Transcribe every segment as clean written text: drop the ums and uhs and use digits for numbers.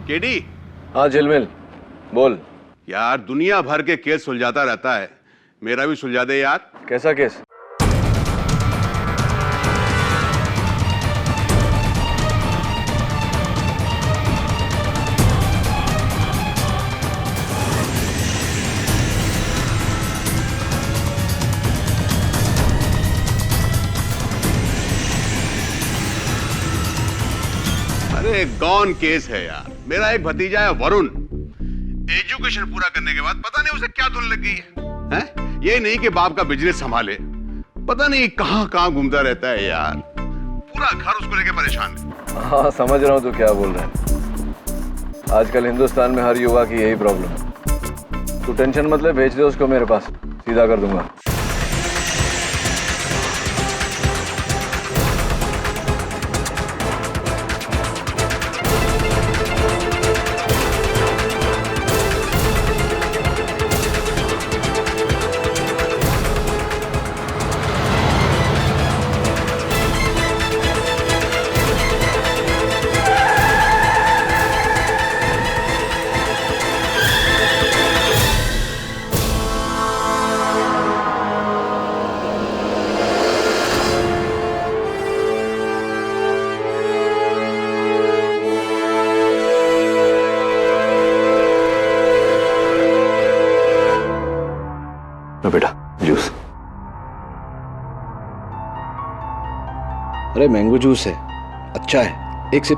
KD. हाँ झिलमिल, बोल। यार दुनिया भर के केस सुलझाता रहता है, मेरा भी सुलझा दे यार। कैसा केस? अरे गॉन केस है यार। मेरा एक भतीजा है वरुण, एजुकेशन पूरा करने के बाद पता नहीं उसे क्या धुन लग गई है? ये नहीं कि बाप का बिजनेस संभाले, पता नहीं कहां कहां घूमता रहता है यार। पूरा घर उसको लेके परेशान है। हाँ समझ रहा हूँ तू क्या बोल रहा है। आजकल हिंदुस्तान में हर युवा की यही प्रॉब्लम है। तू टेंशन मत ले, भेज दे उसको मेरे पास, सीधा कर दूंगा। बेटा जूस। अरे मैंगो जूस है, अच्छा है, एक सिप।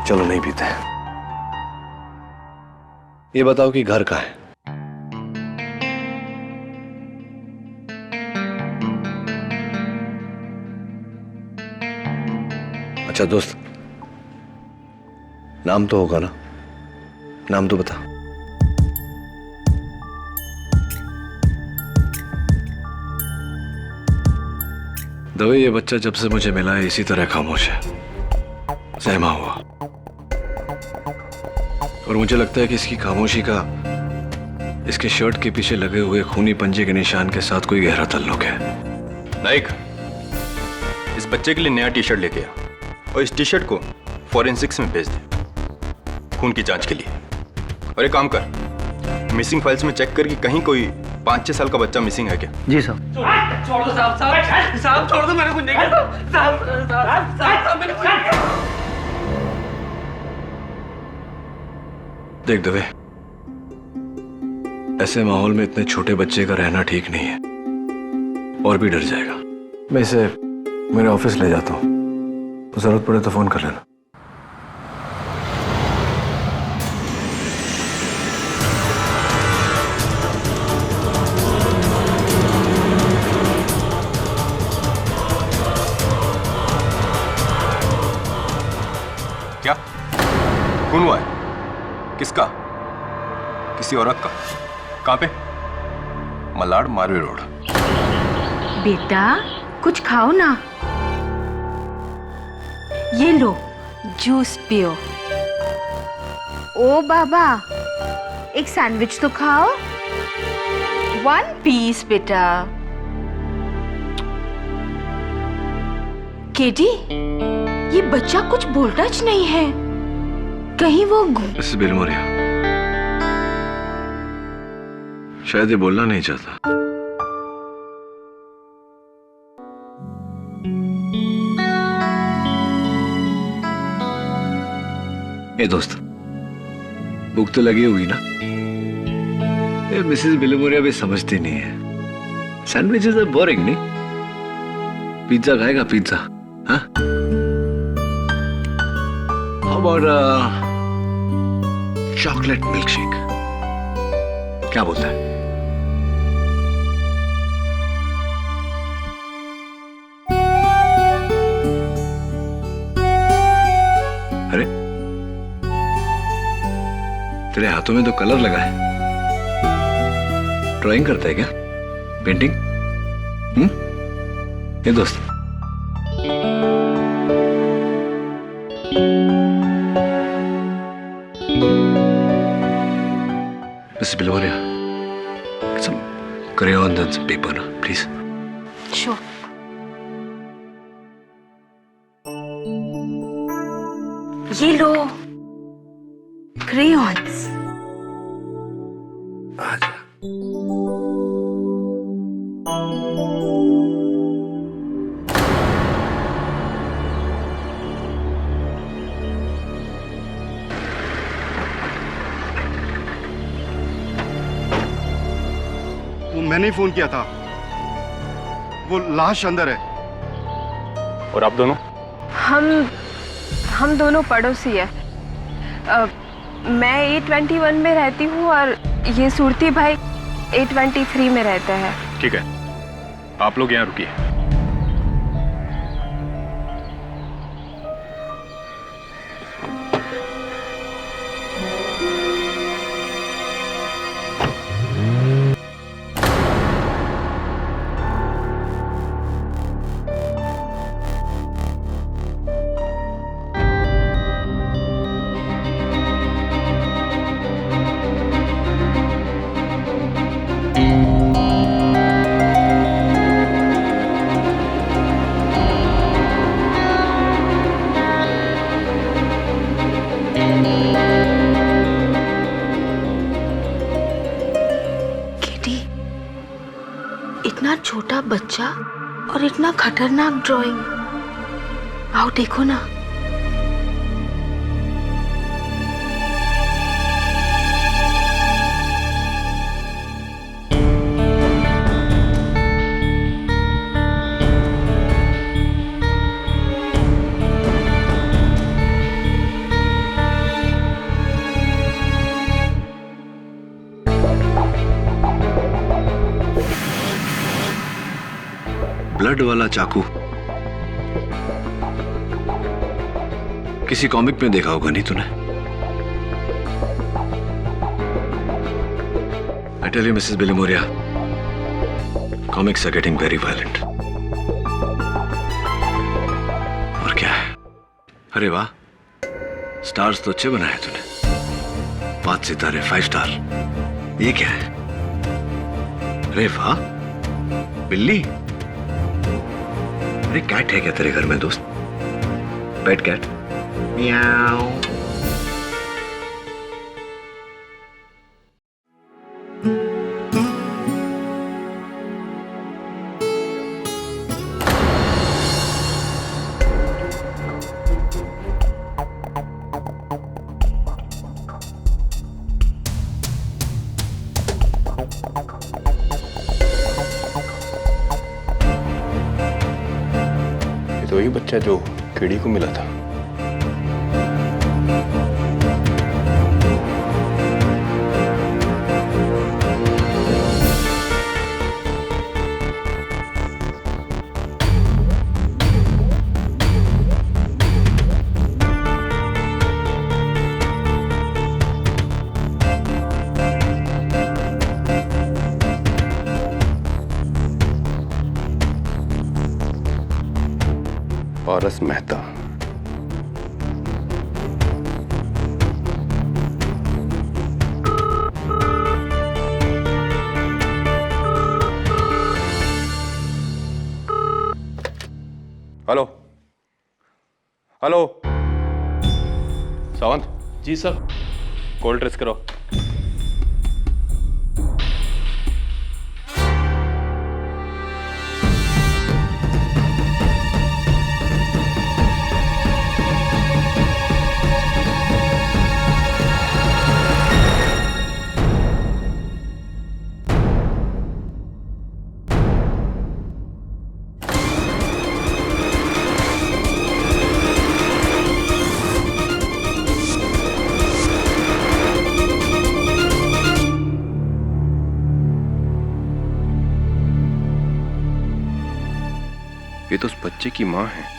चलो नहीं पीते। ये बताओ कि घर कहाँ है? अच्छा दोस्त, नाम तो होगा ना? नाम तो बता। दवे, ये बच्चा जब से मुझे मिला है इसी तरह खामोश है, सहमा हुआ। और मुझे लगता है कि इसकी खामोशी का इसके शर्ट के पीछे लगे हुए खूनी पंजे के निशान के साथ कोई गहरा ताल्लुक है। नाइक, इस बच्चे के लिए नया टी शर्ट लेके आ और इस टी शर्ट को फॉरेंसिक्स में भेज दे खून की जांच के लिए। और एक काम कर, मिसिंग फाइल्स में चेक कर कि कहीं कोई 5-6 साल का बच्चा मिसिंग है क्या? जी साहब। छोड़ दो साहब, साहब छोड़ दो, मैंने कुछ नहीं किया साहब, मैंने कुछ नहीं किया। देख दवे, ऐसे माहौल में इतने छोटे बच्चे का रहना ठीक नहीं है, और भी डर जाएगा। मैं इसे मेरे ऑफिस ले जाता हूँ, जरूरत पड़े तो फोन कर लेना। क्या खून हुआ है? किसका? किसी औरत का? कहां पे? मलाड मारवे रोड। बेटा कुछ खाओ ना, ये लो जूस पियो। ओ बाबा, एक सैंडविच तो खाओ, 1 पीस बेटा। केडी, ये बच्चा कुछ बोलता ज नहीं है, कहीं वो मिसेस बिलमोरिया, शायद ये बोलना नहीं चाहता। ए दोस्त, भूख तो लगी हुई ना? ये मिसेस बिलमोरिया भी समझती नहीं है। सैंडविचेस आर बोरिंग नहीं? पिज्जा खाएगा पिज्जा? हाँ? How about chocolate milkshake? क्या बोलता है? अरे तेरे हाथों में तो कलर लगा है, ड्राइंग करता है क्या? पेंटिंग? ये दोस्त, Miss Biloria, get some crayons and some paper, please. Sure. ये लो crayons. आजा। वो मैंने ही फोन किया था। वो लाश अंदर है। और आप दोनों? हम दोनों पड़ोसी है। मैं A21 में रहती हूँ और ये सूरती भाई A23 में रहते हैं। ठीक है, आप लोग यहाँ रुकिए। किटी, इतना छोटा बच्चा और इतना खतरनाक ड्राइंग। आओ देखो ना। ब्लड वाला चाकू किसी कॉमिक में देखा होगा नहीं तूने? I tell you, Mrs. Bilimoria, comics are getting very violent. और क्या है? अरे वाह, स्टार्स तो अच्छे बनाए तूने। 5 सितारे, 5 स्टार। ये क्या है? अरे वाह, बिल्ली। अरे कैट है क्या तेरे घर में दोस्त? पेट कैट? म्याऊ। ये तो वही बच्चा जो कीड़ी को मिला था। पारस मेहता। हेलो हेलो, सावंत जी सर। कॉल ट्रेस करो। ये तो उस बच्चे की माँ है।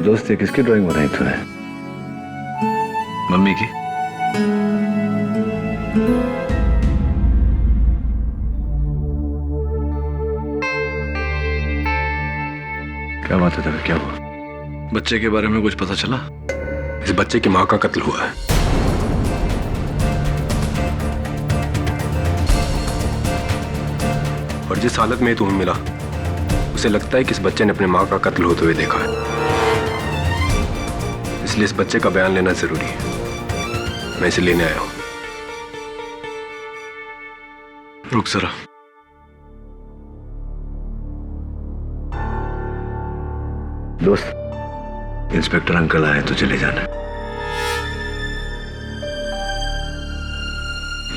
दोस्त ये किसकी ड्राइंग बनाई तूने? मम्मी की? आते थे, क्या हुआ? बच्चे के बारे में कुछ पता चला? इस बच्चे की माँ का कत्ल हुआ है। और जिस हालत में तुम्हें मिला, उसे लगता है कि इस बच्चे ने अपने माँ का कत्ल होते हुए देखा है। इसलिए इस बच्चे का बयान लेना जरूरी है। मैं इसे लेने आया हूं। रुक जरा। दोस्त, इंस्पेक्टर अंकल आए तो चले जाना।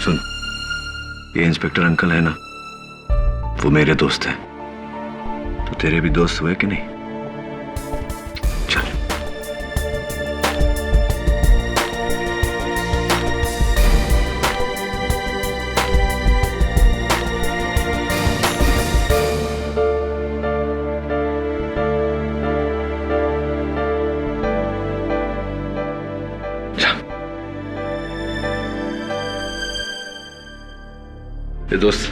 सुन, ये इंस्पेक्टर अंकल है ना, वो मेरे दोस्त हैं। तो तेरे भी दोस्त हुए कि नहीं? चल। ये दोस्त,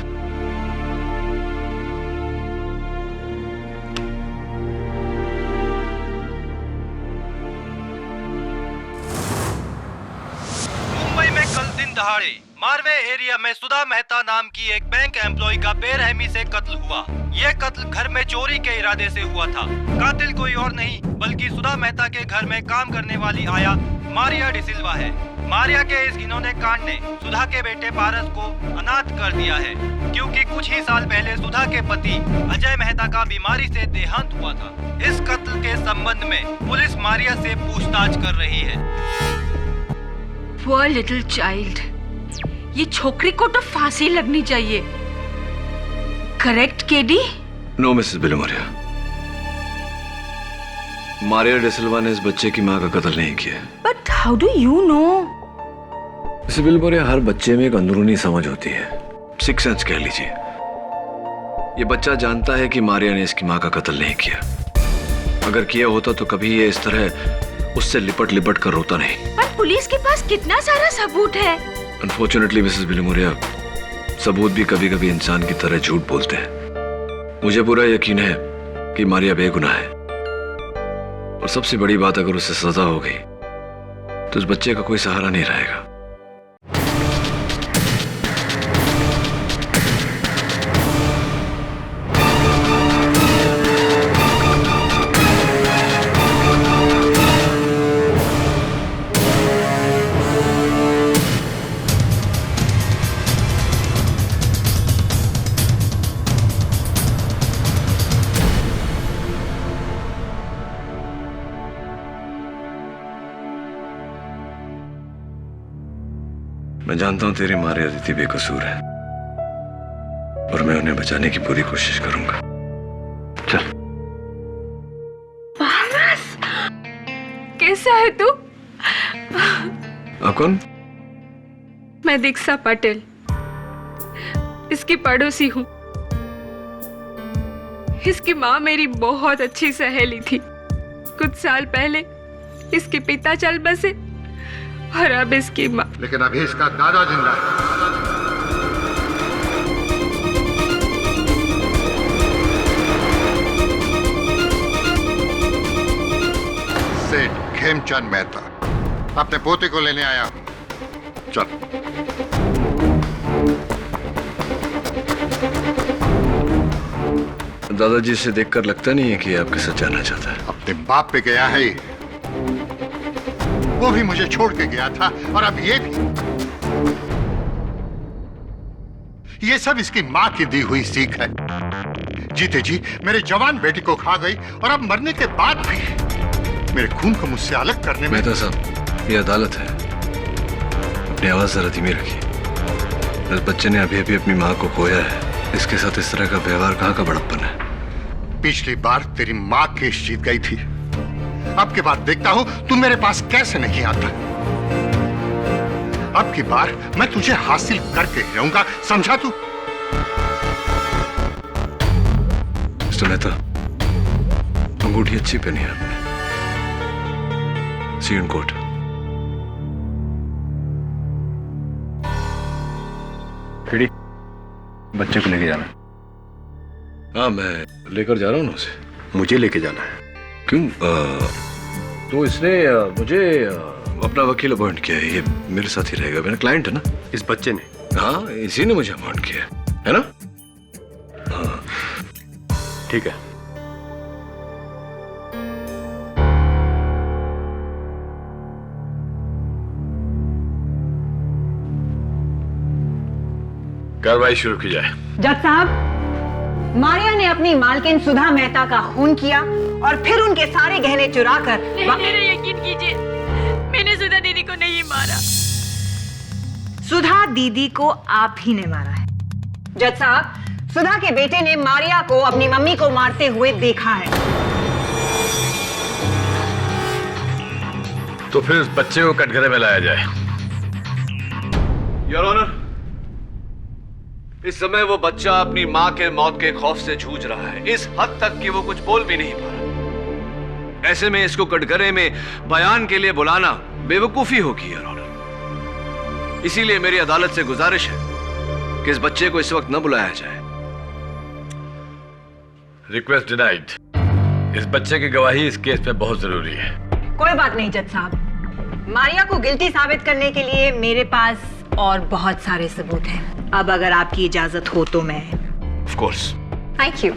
मुंबई में कल दिन दहाड़े मारवे एरिया में सुधा मेहता नाम की एक बैंक एम्प्लॉय का बेरहमी से कत्ल हुआ। यह कत्ल घर में चोरी के इरादे से हुआ था। कातिल कोई और नहीं बल्कि सुधा मेहता के घर में काम करने वाली आया मारिया डिसिल्वा है। मारिया के इस घिनौने कांड ने सुधा के बेटे पारस को अनाथ कर दिया है, क्योंकि कुछ ही साल पहले सुधा के पति अजय मेहता का बीमारी से देहांत हुआ था। इस कत्ल के संबंध में पुलिस मारिया से पूछताछ कर रही है। Poor little child. ये छोकरी को तो फांसी लगनी चाहिए। Correct KD? No Mrs Bilimoria, Maria D'Silva ने इस बच्चे की मां का कत्ल नहीं किया। But how do you know? Mrs Bilimoria, हर बच्चे में एक अंदरूनी समझ होती है, सिक्स सेंस कह लीजिए। ये बच्चा जानता है कि मारिया ने इसकी मां का कत्ल नहीं किया। अगर किया होता तो कभी ये इस तरह उससे लिपट लिपट कर रोता नहीं। पर पुलिस के पास कितना सारा सबूत है। अनफॉर्चुनेटली मिसेस बिलोमोरिया, सबूत भी कभी कभी इंसान की तरह झूठ बोलते हैं। मुझे पूरा यकीन है कि मारिया बेगुनाह है, और सबसे बड़ी बात, अगर उसे सजा हो गई तो उस बच्चे का कोई सहारा नहीं रहेगा। मैं जानता हूं तेरी मारिया अदिति बेकसूर है, और मैं उन्हें बचाने की पूरी कोशिश करूंगा। चल। पारस, कैसा है तू? आप कौन? मैं दीक्षा पटेल, इसकी पड़ोसी हूँ। इसकी माँ मेरी बहुत अच्छी सहेली थी। कुछ साल पहले इसके पिता चल बसे, और अब इसकी माँ। लेकिन अभी इसका दादा जिंदा है। सेठ खेमचंद मेहता, अपने पोते को लेने आया हूं। चल। दादाजी से देखकर लगता नहीं है कि आपके साथ जाना चाहता है। अपने बाप पे गया है, वो भी मुझे छोड़ के गया था, और अब ये भी। ये सब इसकी माँ की दी हुई सीख है। जीते जी मेरे जवान बेटे को खा गई, और अब मरने के बाद भी मेरे खून को मुझसे अलग करने में। मेहता साहब, ये अदालत है, अपनी आवाज जरा धीमी रखिए। इस बच्चे ने अभी अभी अपनी माँ को खोया है, इसके साथ इस तरह का व्यवहार कहाँ का बड़प्पन है। पिछली बार तेरी माँ केस जीत गई थी, अब की बार देखता हूं तू मेरे पास कैसे नहीं आता। अब की बार मैं तुझे हासिल करके रहूंगा, समझा तू? मिस्टर मेहता, अंगूठी अच्छी पहनी है आपने। सी इन कोर्ट। खिड़ी, बच्चे को लेके जाना। हाँ, मैं लेकर जा रहा हूँ ना उसे। मुझे लेके जाना है। क्यों? तो इसने मुझे अपना वकील अपॉइंट किया है। ये मेरे साथ ही रहेगा, मेरा क्लाइंट है ना। इस बच्चे ने? हाँ, इसी ने मुझे अपॉइंट किया है ना? हाँ ठीक है। कार्रवाई शुरू की जाए। जज साहब, मारिया ने अपनी मालकिन सुधा मेहता का खून किया और फिर उनके सारे गहने चुरा कर मेरा यकीन कीजिए, मैंने सुधा दीदी को नहीं मारा। सुधा दीदी को आप ही ने मारा है। जज साहब, सुधा के बेटे ने मारिया को अपनी मम्मी को मारते हुए देखा है। तो फिर उस बच्चे को कटघरे में लाया जाए। योर ऑनर, इस समय वो बच्चा अपनी मां के मौत के खौफ से जूझ रहा है, इस हद तक कि वो कुछ बोल भी नहीं पा रहा। ऐसे में इसको कटघरे में बयान के लिए बुलाना बेवकूफी होगी योर ऑनर। इसीलिए मेरी अदालत से गुजारिश है कि इस बच्चे को इस वक्त न बुलाया जाए। Request denied. इस बच्चे की गवाही इस केस में बहुत जरूरी है। कोई बात नहीं जज साहब, मारिया को गिल्टी साबित करने के लिए मेरे पास और बहुत सारे सबूत हैं। अब अगर आपकी इजाजत हो तो मैं। Of course. Thank you.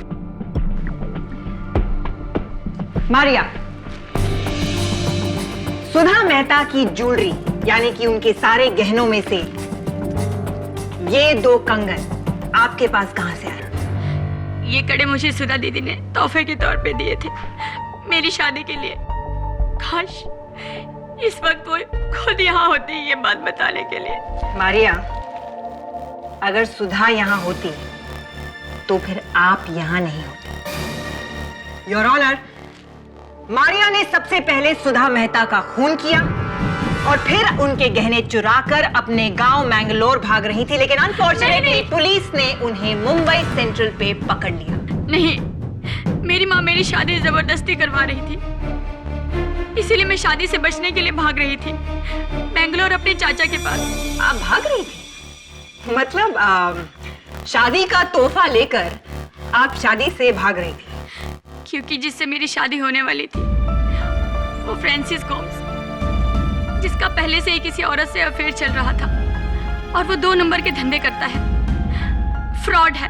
Maria, Sudha Mehta की ज्वेलरी यानी कि उनके सारे गहनों में से ये 2 कंगन आपके पास कहां से आए? ये कड़े मुझे सुधा दीदी ने तोहफे के तौर पे दिए थे मेरी शादी के लिए। काश इस वक्त वो खुद यहाँ होती ये बात बताने के लिए। मारिया, अगर सुधा यहाँ होती तो फिर आप यहाँ नहीं होते। योर ऑनर, मारिया ने सबसे पहले सुधा मेहता का खून किया और फिर उनके गहने चुराकर अपने गांव मैंगलोर भाग रही थी, लेकिन अनफॉर्चुनेटली पुलिस ने उन्हें मुंबई सेंट्रल पे पकड़ लिया। नहीं, मेरी माँ मेरी शादी जबरदस्ती करवा रही थी, इसीलिए मैं शादी से बचने के लिए भाग रही थी बेंगलोर अपने चाचा के पास। आप भाग रही थी? मतलब शादी का तोहफा लेकर आप शादी से भाग रही थी? क्योंकि जिससे मेरी शादी होने वाली थी वो फ्रांसिस गोम्स, जिसका पहले से ही किसी औरत से अफेयर चल रहा था और वो 2 नंबर के धंधे करता है, फ्रॉड है।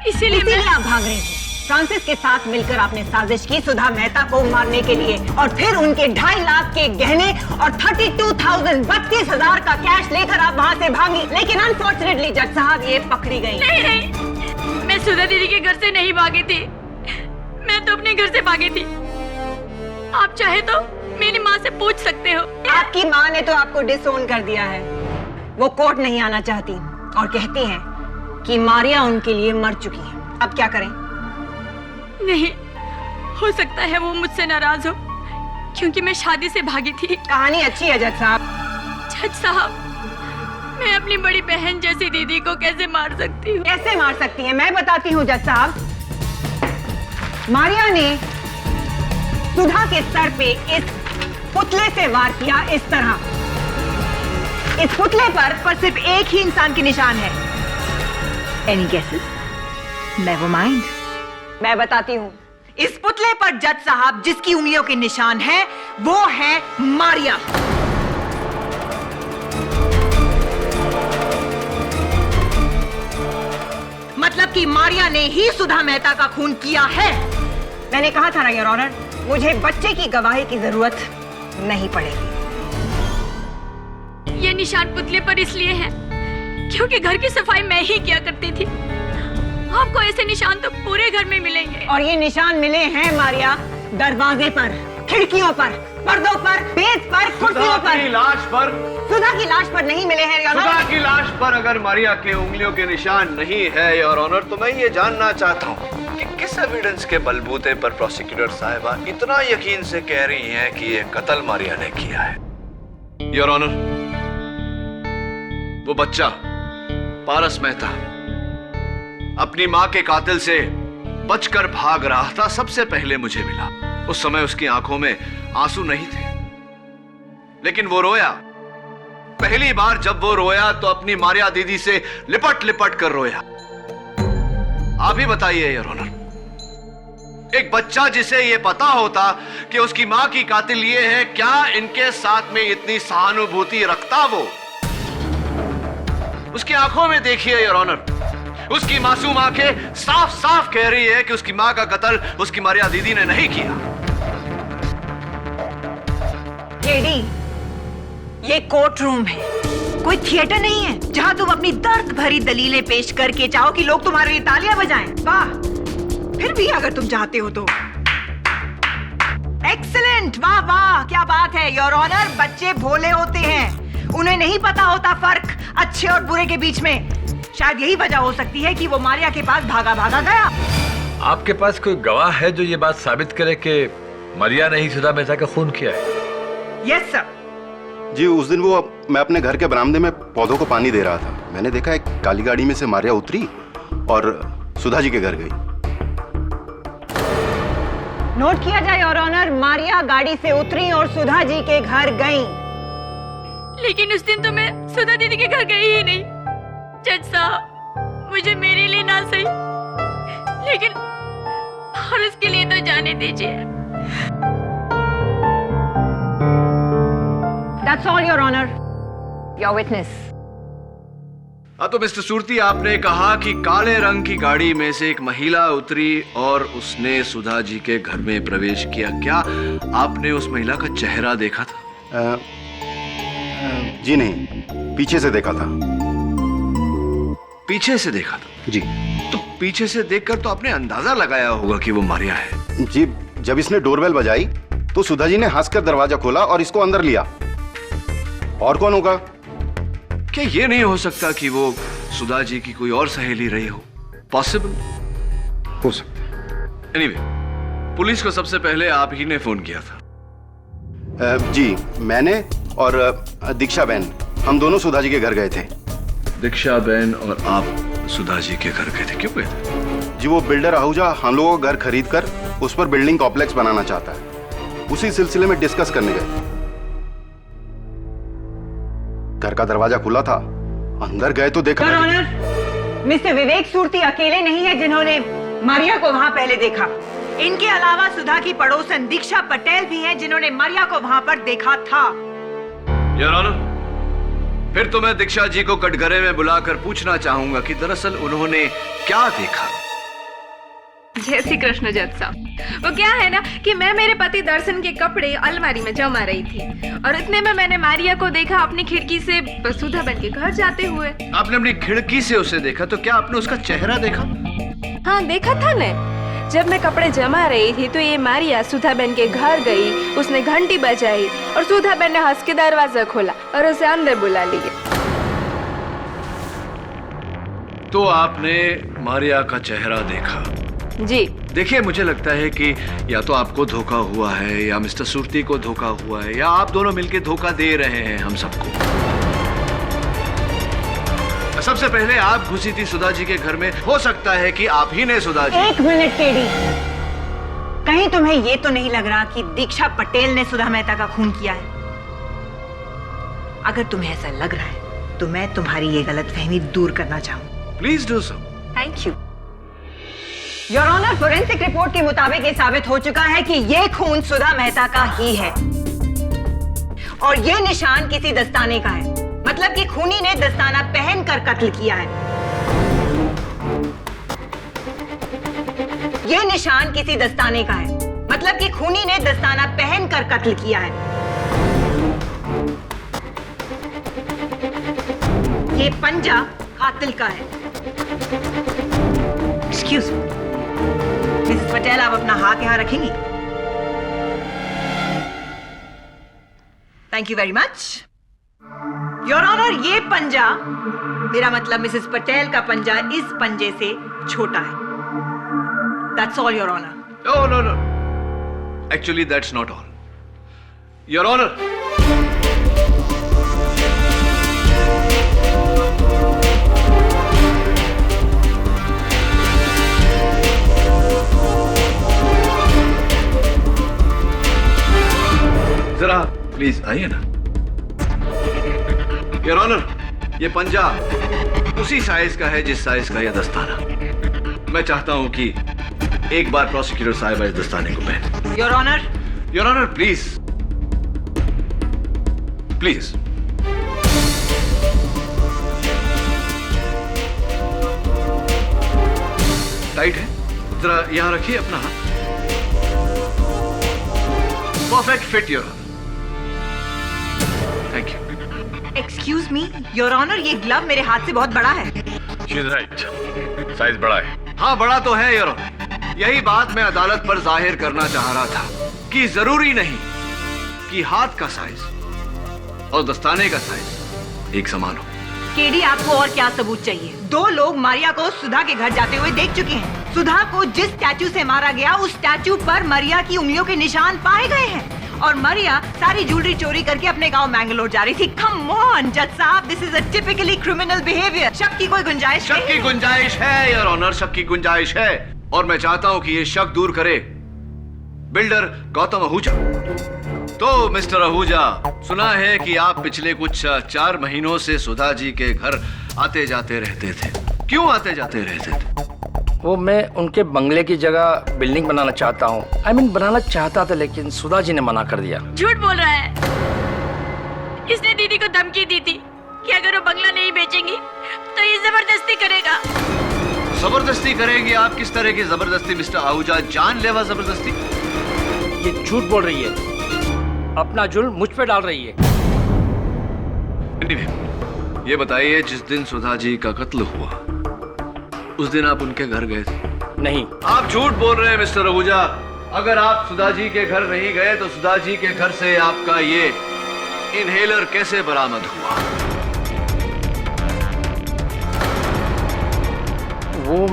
इसीलिए आप भाग रही थी। फ्रांसिस के साथ मिलकर आपने साजिश की सुधा मेहता को मारने के लिए और फिर उनके 2.5 लाख के गहने और 32,000 का कैश लेकर आप वहां से भागी। लेकिन अनफॉर्चुनेटली जज साहब ये पकड़ी गई। नहीं, मैं सुधा दीदी के घर से नहीं भागी थी, मैं तो अपने घर से भागी थी। आप चाहे तो मेरी माँ से पूछ सकते हो। आपकी माँ ने तो आपको डिसोन कर दिया है। वो कोर्ट नहीं आना चाहती और कहती हैं कि मारिया उनके लिए मर चुकी है। अब क्या करें? नहीं, हो सकता है वो मुझसे नाराज हो क्योंकि मैं शादी से भागी थी। कहानी अच्छी है जज साहब। जज साहब, मैं अपनी बड़ी बहन जैसी दीदी को कैसे मार सकती हूँ? कैसे मार सकती हैं? मैं बताती हूँ जज साहब। मारिया ने सुधा के सर पे इस पुतले से वार किया, इस तरह। इस पुतले पर सिर्फ एक ही इंसान के निशान है। Any guesses? नेवर माइंड, मैं बताती हूँ। इस पुतले पर जज साहब जिसकी उंगलियों के निशान है वो है मारिया। मतलब कि मारिया ने ही सुधा मेहता का खून किया है। मैंने कहा था ना योर ऑनर, मुझे बच्चे की गवाही की जरूरत नहीं पड़ेगी। ये निशान पुतले पर इसलिए है क्योंकि घर की सफाई मैं ही किया करती थी। आपको ऐसे निशान तो पूरे घर में मिलेंगे। और ये निशान मिले हैं मारिया दरवाजे पर, खिड़कियों पर, पर्दों पर, मेज पर, कुर्सियों पर। लाश पर? सुधा की लाश पर नहीं मिले हैं योर ऑनर। सुधा की लाश पर अगर मारिया के उंगलियों के निशान नहीं है योर ऑनर, तो मैं ये जानना चाहता हूँ कि किस एविडेंस के बलबूते पर प्रोसिक्यूटर साहिबा इतना यकीन से कह रही हैं कि ये कत्ल मारिया ने किया है। योर ऑनर, वो बच्चा पारस मेहता अपनी मां के कातिल से बचकर भाग रहा था, सबसे पहले मुझे मिला। उस समय उसकी आंखों में आंसू नहीं थे, लेकिन वो रोया। पहली बार जब वो रोया तो अपनी मारिया दीदी से लिपट लिपट कर रोया। आप ही बताइए योर ऑनर, एक बच्चा जिसे ये पता होता कि उसकी मां की कातिल ये है, क्या इनके साथ में इतनी सहानुभूति रखता वो? उसकी आंखों में देखिए योर ऑनर, उसकी मासूम आंखें साफ साफ कह रही है कि उसकी मां का कत्ल उसकी मारिया दीदी ने नहीं किया। केडी, ये कोर्ट रूम है, कोई थिएटर नहीं है जहां तुम अपनी दर्द भरी दलीलें पेश करके चाहो कि लोग तुम्हारे लिए तालियां बजाएं। वाह, फिर भी अगर तुम चाहते हो तो एक्सीलेंट, वाह वाह, क्या बात है योर ऑनर। बच्चे भोले होते हैं, उन्हें नहीं पता होता फर्क अच्छे और बुरे के बीच में। शायद यही वजह हो सकती है कि वो मारिया के पास भागा भागा गया। आपके पास कोई गवाह है जो ये बात साबित करे कि मारिया ने ही सुधा मेहता का खून किया है? Yes sir. जी, उस दिन वो मैं अपने घर के बरामदे में पौधों को पानी दे रहा था। मैंने देखा एक काली गाड़ी में से मारिया उतरी और सुधा जी के घर गई। नोट किया जाए योर ऑनर, मारिया गाड़ी से उतरी और सुधा जी के घर गई। लेकिन उस दिन तो मैं सुधा दीदी के घर गई ही नहीं। जज साहब, मुझे मेरे लिए ना सही, लेकिन और उसके लिए तो जाने दीजिए। That's all, Your Honor. Your witness. हाँ, तो मिस्टर सूरती, आपने कहा कि काले रंग की गाड़ी में से एक महिला उतरी और उसने सुधा जी के घर में प्रवेश किया। क्या आपने उस महिला का चेहरा देखा था? जी नहीं, पीछे से देखा था। पीछे से देखा था? जी। तो पीछे से देखकर तो आपने अंदाजा लगाया होगा कि वो मारिया है। जी, जब इसने डोरबेल बजाई तो सुधा जी ने हंसकर दरवाजा खोला और इसको अंदर लिया। और कौन होगा? क्या ये नहीं हो सकता कि वो सुधा जी की कोई और सहेली रही हो? पॉसिबल हो सकता। एनीवे, पुलिस को सबसे पहले आप ही ने फोन किया था। जी, मैंने और दीक्षा बहन, हम दोनों सुधा जी के घर गए थे। दीक्षा बहन और आप सुधा जी के घर गए थे? क्यों गए थे? जी, वो बिल्डर आहूजा हम लोगों का घर खरीद कर उस पर बिल्डिंग कॉम्प्लेक्स बनाना चाहता है। उसी सिलसिले में डिस्कस करने गए। घर का दरवाजा खुला था, अंदर गए तो देखा। योर ऑनर, मिस्टर विवेक सूरती अकेले नहीं है जिन्होंने मारिया को वहां पहले देखा। इनके अलावा सुधा की पड़ोसन दीक्षा पटेल भी है जिन्होंने मारिया को वहां पर देखा था। योर ऑनर, फिर तो मैं दीक्षा जी को कटघरे में बुलाकर पूछना चाहूंगा कि दरअसल उन्होंने क्या देखा। जय श्री कृष्ण जज साहब। वो क्या है ना कि मैं मेरे पति दर्शन के कपड़े अलमारी में जमा रही थी और इतने में मैंने मारिया को देखा अपनी खिड़की से सुधा बहन के घर जाते हुए। आपने अपनी खिड़की से उसे देखा, तो क्या आपने उसका चेहरा देखा? हाँ, देखा था न। जब मैं कपड़े जमा रही थी तो ये मारिया सुधा बहन के घर गई, उसने घंटी बजाई और सुधा बहन ने हंस के दरवाजा खोला और उसे अंदर बुला लिया। तो आपने मारिया का चेहरा देखा? जी। देखिए, मुझे लगता है कि या तो आपको धोखा हुआ है या मिस्टर सूरती को धोखा हुआ है या आप दोनों मिलकर धोखा दे रहे हैं हम सबको। सबसे पहले आप घुसी थी सुधा जी के घर में, हो सकता है कि आप ही ने सुधा जी। एक मिनट केडी, कहीं तुम्हें ये तो नहीं लग रहा कि दीक्षा पटेल ने सुधा मेहता का खून किया है? अगर तुम्हें ऐसा लग रहा है तो मैं तुम्हारी ये गलतफहमी दूर करना चाहूँ। Please do so. Thank you. Your honour, forensic report के मुताबिक ये साबित हो चुका है कि ये खून सुधा मेहता का ही है और ये निशान किसी दस्ताने का है। मतलब कि खूनी ने दस्ताना पहनकर कत्ल किया है। ये निशान किसी दस्ताने का है। मतलब कि खूनी ने दस्ताना पहनकर कत्ल किया है। ये पंजा कातिल का है। एक्सक्यूज मी, मिसेस पटेल, आप अपना हाथ यहां रखेंगी? Thank you very much. Your honour, ये पंजा, मेरा मतलब मिसेस पटेल का पंजा, इस पंजे से छोटा है। That's all, Your Honor. No, no, no. Actually, that's not all. Your Honor. जरा प्लीज आइए ना। योर ऑनर, ये पंजा उसी साइज का है जिस साइज का यह दस्ताना। मैं चाहता हूं कि एक बार प्रोसिक्यूटर साहिबा इस दस्ताने को पहने। Your honour. Your honour please please. Tight है, जरा यहां रखिए अपना हाथ। Perfect fit your honour. Thank you. Excuse me your honour, ये ग्लव मेरे हाथ से बहुत बड़ा है। शी इज राइट, साइज बड़ा है। हाँ बड़ा तो है योर ऑनर। यही बात मैं अदालत पर जाहिर करना चाह रहा था कि जरूरी नहीं कि हाथ का साइज और दस्ताने का साइज एक समान हो। केडी, आपको और क्या सबूत चाहिए? 2 लोग मारिया को सुधा के घर जाते हुए देख चुके हैं। सुधा को जिस स्टैचू से मारा गया उस स्टैचू पर मारिया की उंगलियों के निशान पाए गए हैं और मारिया सारी ज्वेलरी चोरी करके अपने गांव मैंगलोर जा रही थी। कम ऑन जज साहब, this is a typically criminal behaviour. शक की कोई गुंजाइश शक की गुंजाइश है योर ऑनर, शक की गुंजाइश है और मैं चाहता हूं कि ये शक दूर करे बिल्डर गौतम आहूजा। तो मिस्टर आहूजा, सुना है कि आप पिछले कुछ 4 महीनों से सुधा जी के घर आते जाते रहते थे। क्यों आते जाते रहते थे? वो मैं उनके बंगले की जगह बिल्डिंग बनाना चाहता हूँ। I mean, बनाना चाहता था लेकिन सुधा जी ने मना कर दिया। झूठ बोल रहा है। इसने दीदी को धमकी दी थी कि अगर वो बंगला नहीं बेचेंगी तो ये जबरदस्ती करेगा। जबरदस्ती करेगी? आप किस तरह की जबरदस्ती मिस्टर आहूजा? जानलेवा जबरदस्ती? ये झूठ बोल रही है, अपना जुल्म मुझ पे डाल रही है। ये बताइए, जिस दिन सुधा जी का कत्ल हुआ उस दिन आप उनके घर गए थे? नहीं। आप झूठ बोल रहे हैं मिस्टर आहूजा। अगर आप सुधा जी के घर नहीं गए तो सुधा जी के घर से आपका ये इनहेलर कैसे बरामद हुआ? वो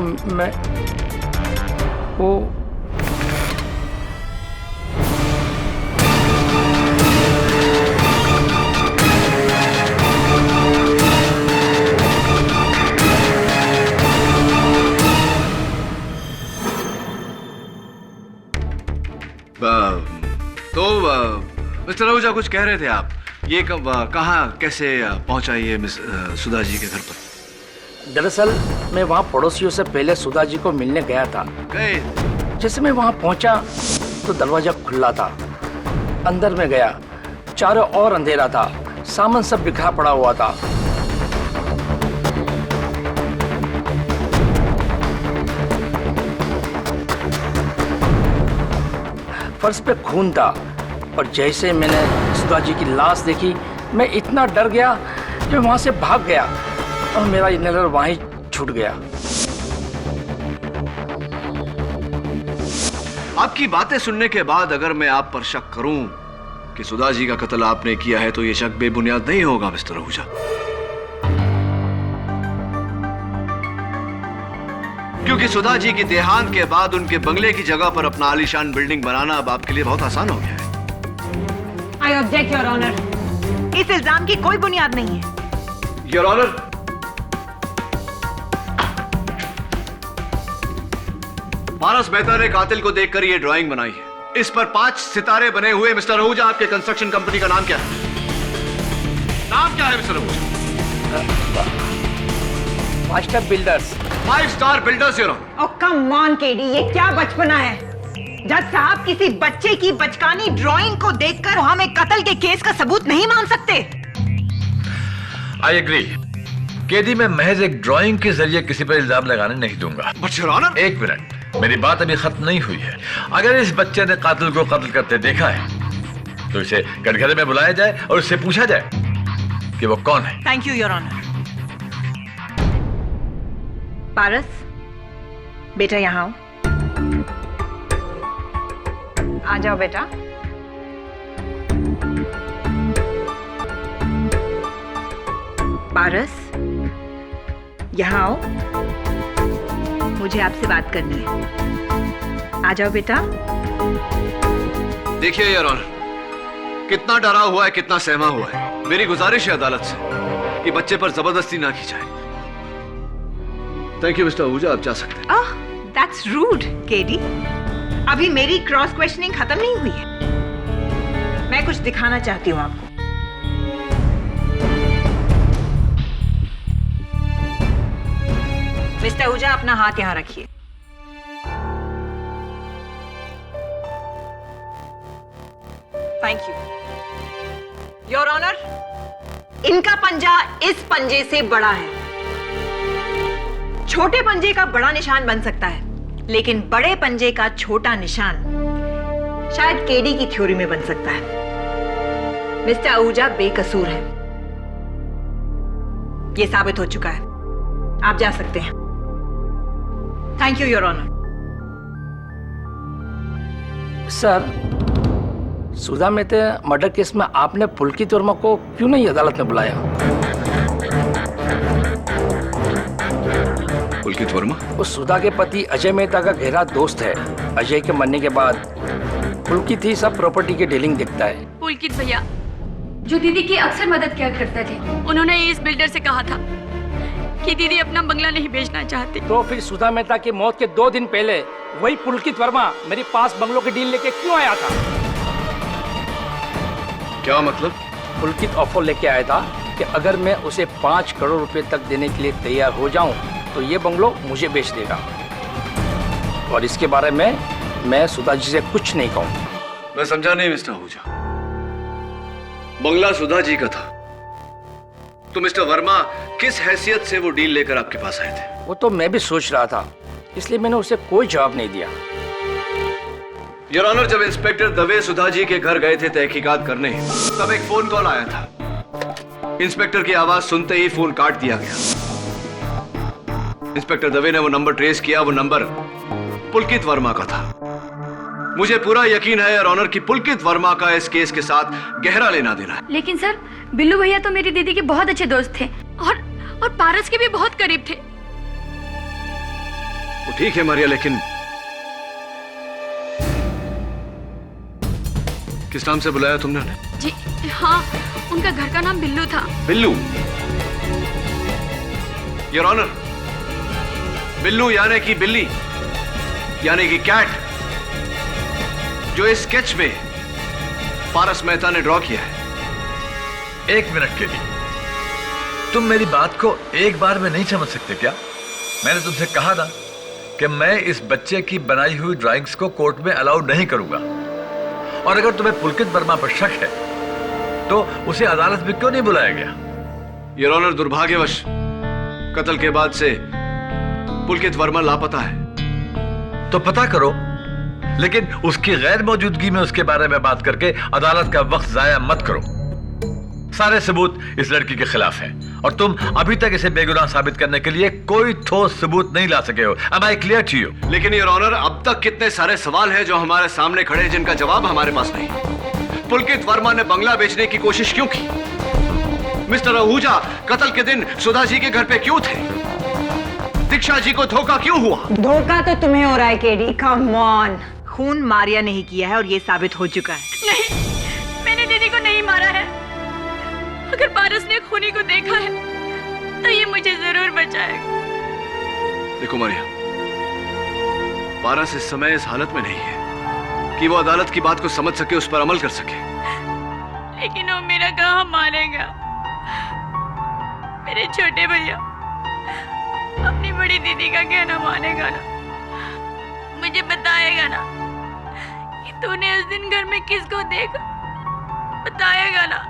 तो मिस्टर आहूजा कुछ कह रहे थे आप। ये कहाँ कैसे पहुंचा ये मिस सुधा जी के घर पर? दरअसल मैं वहाँ पड़ोसियों से पहले सुधा जी को मिलने गया था। गए? जैसे मैं वहाँ पहुँचा तो दरवाजा खुला था। अंदर में गया, चारों ओर अंधेरा था, सामान सब बिखरा पड़ा हुआ था। फर्श पे खून था और जैसे मैंने सुधा जी की लाश देखी मैं इतना डर गया कि वहां से भाग गया और मेरा इनहेलर वहीं छूट गया। आपकी बातें सुनने के बाद अगर मैं आप पर शक करूं कि सुधा जी का कत्ल आपने किया है तो यह शक बेबुनियाद नहीं होगा मिस्टर आहूजा, क्योंकि सुधा जी की देहांत के बाद उनके बंगले की जगह पर अपना आलीशान बिल्डिंग बनाना अब आपके लिए बहुत आसान हो गया है। आई ऑब्जेक्ट योर ऑनर, इस इल्जाम की कोई बुनियाद नहीं है। योर ऑनर, पारस मेहता ने कातिल को देखकर ये ड्राइंग बनाई है। इस पर 5 सितारे बने हुए। मिस्टर आहूजा, आपके कंस्ट्रक्शन कंपनी का नाम क्या है? नाम क्या है mister Ahuja? 5 star builders. 5 star builders your honour. Oh come on KD, ये क्या बचपना है? जज साहब, किसी बच्चे की बचकानी ड्राइंग को देखकर हम एक कत्ल के केस का सबूत नहीं मान सकते। I agree. केडी, मैं महज एक ड्राइंग के जरिए किसी पर इल्जाम लगाने नहीं दूंगा। बट योर ऑनर, एक मिनट, मेरी बात अभी खत्म नहीं हुई है। अगर इस बच्चे ने कातिल को कत्ल करते देखा है तो इसे कटघरे में बुलाया जाए और उससे पूछा जाए कि वो कौन है। Thank you your honour. Paras, बेटा यहाँ आओ। आ जाओ बेटा। पारस, यहाँ आओ, मुझे आपसे बात करनी है। आ जाओ बेटा। देखिए योर ऑनर, कितना डरा हुआ है, कितना सहमा हुआ है। मेरी गुजारिश है अदालत से कि बच्चे पर जबरदस्ती ना की जाए। थैंक यू मिस्टर आहूजा, आप जा सकते हैं। ओह, दैट्स रूड केडी। अभी मेरी क्रॉस क्वेश्चनिंग खत्म नहीं हुई है। मैं कुछ दिखाना चाहती हूँ आपको। मिस्टर आहूजा, अपना हाथ यहाँ रखिए। थैंक यू योर ऑनर, इनका पंजा इस पंजे से बड़ा है। छोटे पंजे का बड़ा निशान बन सकता है, लेकिन बड़े पंजे का छोटा निशान शायद केडी की थ्योरी में बन सकता है। मिस्टर आहूजा बेकसूर है, यह साबित हो चुका है। आप जा सकते हैं। Thank you your honour. Sir, Sudha Mehta murder case में आपने पुलकित वर्मा को क्यों नहीं अदालत में बुलाया? पुलकित वर्मा? उस सुधा के पति अजय मेहता का गहरा दोस्त है। अजय के मरने के बाद पुलकित ही सब प्रॉपर्टी के डीलिंग देखता है। पुलकित भैया जो दीदी की अक्सर मदद किया करते थे, उन्होंने इस बिल्डर से कहा था कि दीदी अपना बंगला नहीं बेचना चाहती। तो फिर सुधा मेहता की मौत के 2 दिन पहले वही पुलकित वर्मा मेरे पास बंगलों की डील लेके क्यों आया था? क्या मतलब? पुलकित ऑफर लेके आया था कि अगर मैं उसे 5 करोड़ रुपए तक देने के लिए तैयार हो जाऊं तो ये बंगलो मुझे बेच देगा, और इसके बारे में मैं सुधा जी से कुछ नहीं कहूंगा। मैं समझा नहीं मिस्टर आहूजा। बंगला सुधा जी का था, तो मिस्टर वर्मा किस हैसियत से वो डील लेकर आपके पास आए थे? वो तो मैं भी सोच रहा था, इसलिए मैंने उसे कोई जवाब नहीं दिया। योर ऑनर, जब इंस्पेक्टर दवे सुधा जी के घर गए थे तहकीकात करने, तब एक फोन कॉल आया था। इंस्पेक्टर की आवाज सुनते ही फोन काट दिया गया। इंस्पेक्टर दवे ने वो नंबर ट्रेस किया। वो नंबर पुलकित वर्मा का था। मुझे पूरा यकीन है योर ऑनर कि पुलकित वर्मा का इस केस के साथ गहरा लेना देना है। लेकिन सर, बिल्लू भैया तो मेरी दीदी के बहुत अच्छे दोस्त थे और पारस के भी बहुत करीब थे। वो ठीक है मारिया, लेकिन किस नाम से बुलाया तुमने उन्हें? जी हाँ, उनका घर का नाम बिल्लू था। बिल्लू? योर ऑनर, बिल्लू यानी कि बिल्ली, यानी कि कैट, जो इस स्केच में पारस मेहता ने ड्रॉ किया है। एक मिनट के लिए, तुम मेरी बात को एक बार में नहीं समझ सकते क्या? मैंने तुमसे कहा था कि मैं इस बच्चे की बनाई हुई ड्राइंग्स को कोर्ट में अलाउ नहीं करूंगा, और अगर तुम्हें पुलकित वर्मा पर शक है तो उसे अदालत में क्यों नहीं बुलाया गया? योर ऑनर, दुर्भाग्यवश कत्ल के बाद से पुलकित वर्मा लापता है। तो पता करो, लेकिन उसकी गैर मौजूदगी में उसके बारे में बात करके अदालत का वक्त जाया मत करो। सारे सबूत इस लड़की के खिलाफ हैं और तुम अभी तक इसे बेगुनाह साबित करने के लिए कोई ठोस सबूत नहीं ला सके हो। Am I clear to you? लेकिन योर ऑनर, अब तक कितने सारे सवाल हैं जो हमारे सामने खड़े हैं जिनका जवाब हमारे पास नहीं। पुलकित वर्मा ने बंगला बेचने की कोशिश क्यों की? मिस्टर आहूजा कत्ल के दिन सुधा जी के घर पे क्यों थे? दीक्षा जी को धोखा क्यों हुआ? धोखा तो तुम्हें हो रहा है केडी, कम ऑन। खून मारिया नहीं किया है और ये साबित हो चुका है। नहीं, मैंने दीदी को नहीं मारा है। अगर पारस ने खूनी को देखा है तो ये मुझे जरूर बचाएगा। देखो मारिया, पारस इस समय इस हालत में नहीं है कि वो अदालत की बात को समझ सके, उस पर अमल कर सके। लेकिन वो मेरा कहाँ मानेगा? मेरे छोटे भैया अपनी बड़ी दीदी का कहना मानेगा ना? मुझे बताएगा ना कि तूने उस दिन घर में किसको देखा? बताएगा ना?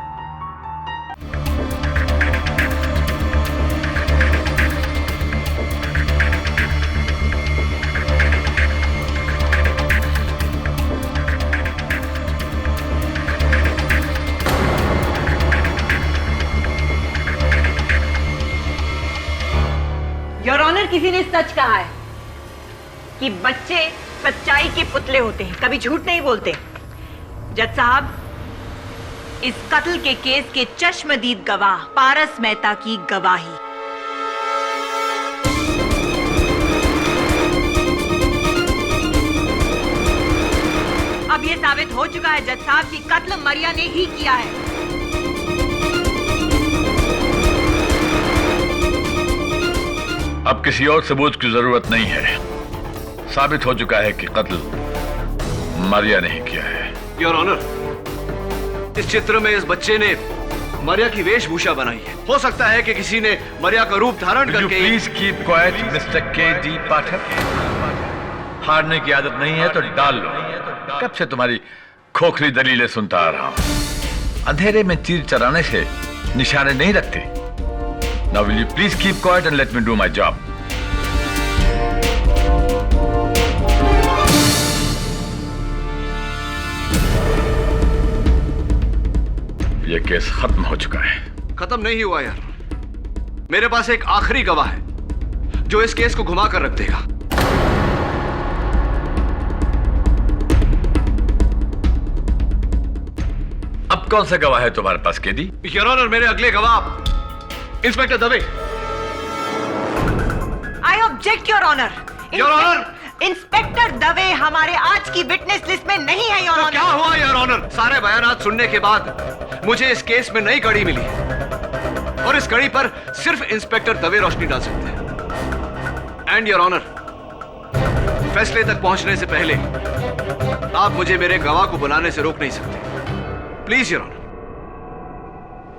योर ऑनर, किसी ने सच कहा है कि बच्चे सच्चाई के पुतले होते हैं, कभी झूठ नहीं बोलते। जज साहब, इस कत्ल के केस के चश्मदीद गवाह पारस मेहता की गवाही। अब यह साबित हो चुका है जज साहब कि कत्ल मारिया ने ही किया है। अब किसी और सबूत की जरूरत नहीं है। साबित हो चुका है कि कत्ल मारिया ने ही किया है। योर ऑनर, इस चित्र में इस बच्चे ने मारिया की वेशभूषा बनाई है। हो सकता है कि किसी ने मारिया का रूप धारण करके। Please keep quiet mister KD. Pathak. हारने की आदत नहीं है तो डाल लो। कब से तुम्हारी खोखली दलीलें सुनता आ रहा हूं। अंधेरे में तीर चलाने से निशाने नहीं रखते। Now will you please keep quiet and let me do my job. ये केस खत्म हो चुका है। खत्म नहीं हुआ यार। मेरे पास एक आखिरी गवाह है जो इस केस को घुमा कर रख देगा। अब कौन सा गवाह है तुम्हारे पास केदी? योर ऑनर, मेरे अगले गवाह inspector Dave. I object your honour. Your honour, inspector Dave हमारे आज की विटनेस लिस्ट में नहीं है योर तो ऑनर। क्या हुआ योर ऑनर? सारे बयानात सुनने के बाद मुझे इस केस में नई कड़ी मिली है और इस कड़ी पर सिर्फ इंस्पेक्टर दवे रोशनी डाल सकते हैं। एंड योर ऑनर, फैसले तक पहुंचने से पहले आप मुझे मेरे गवाह को बुलाने से रोक नहीं सकते। Please your honour.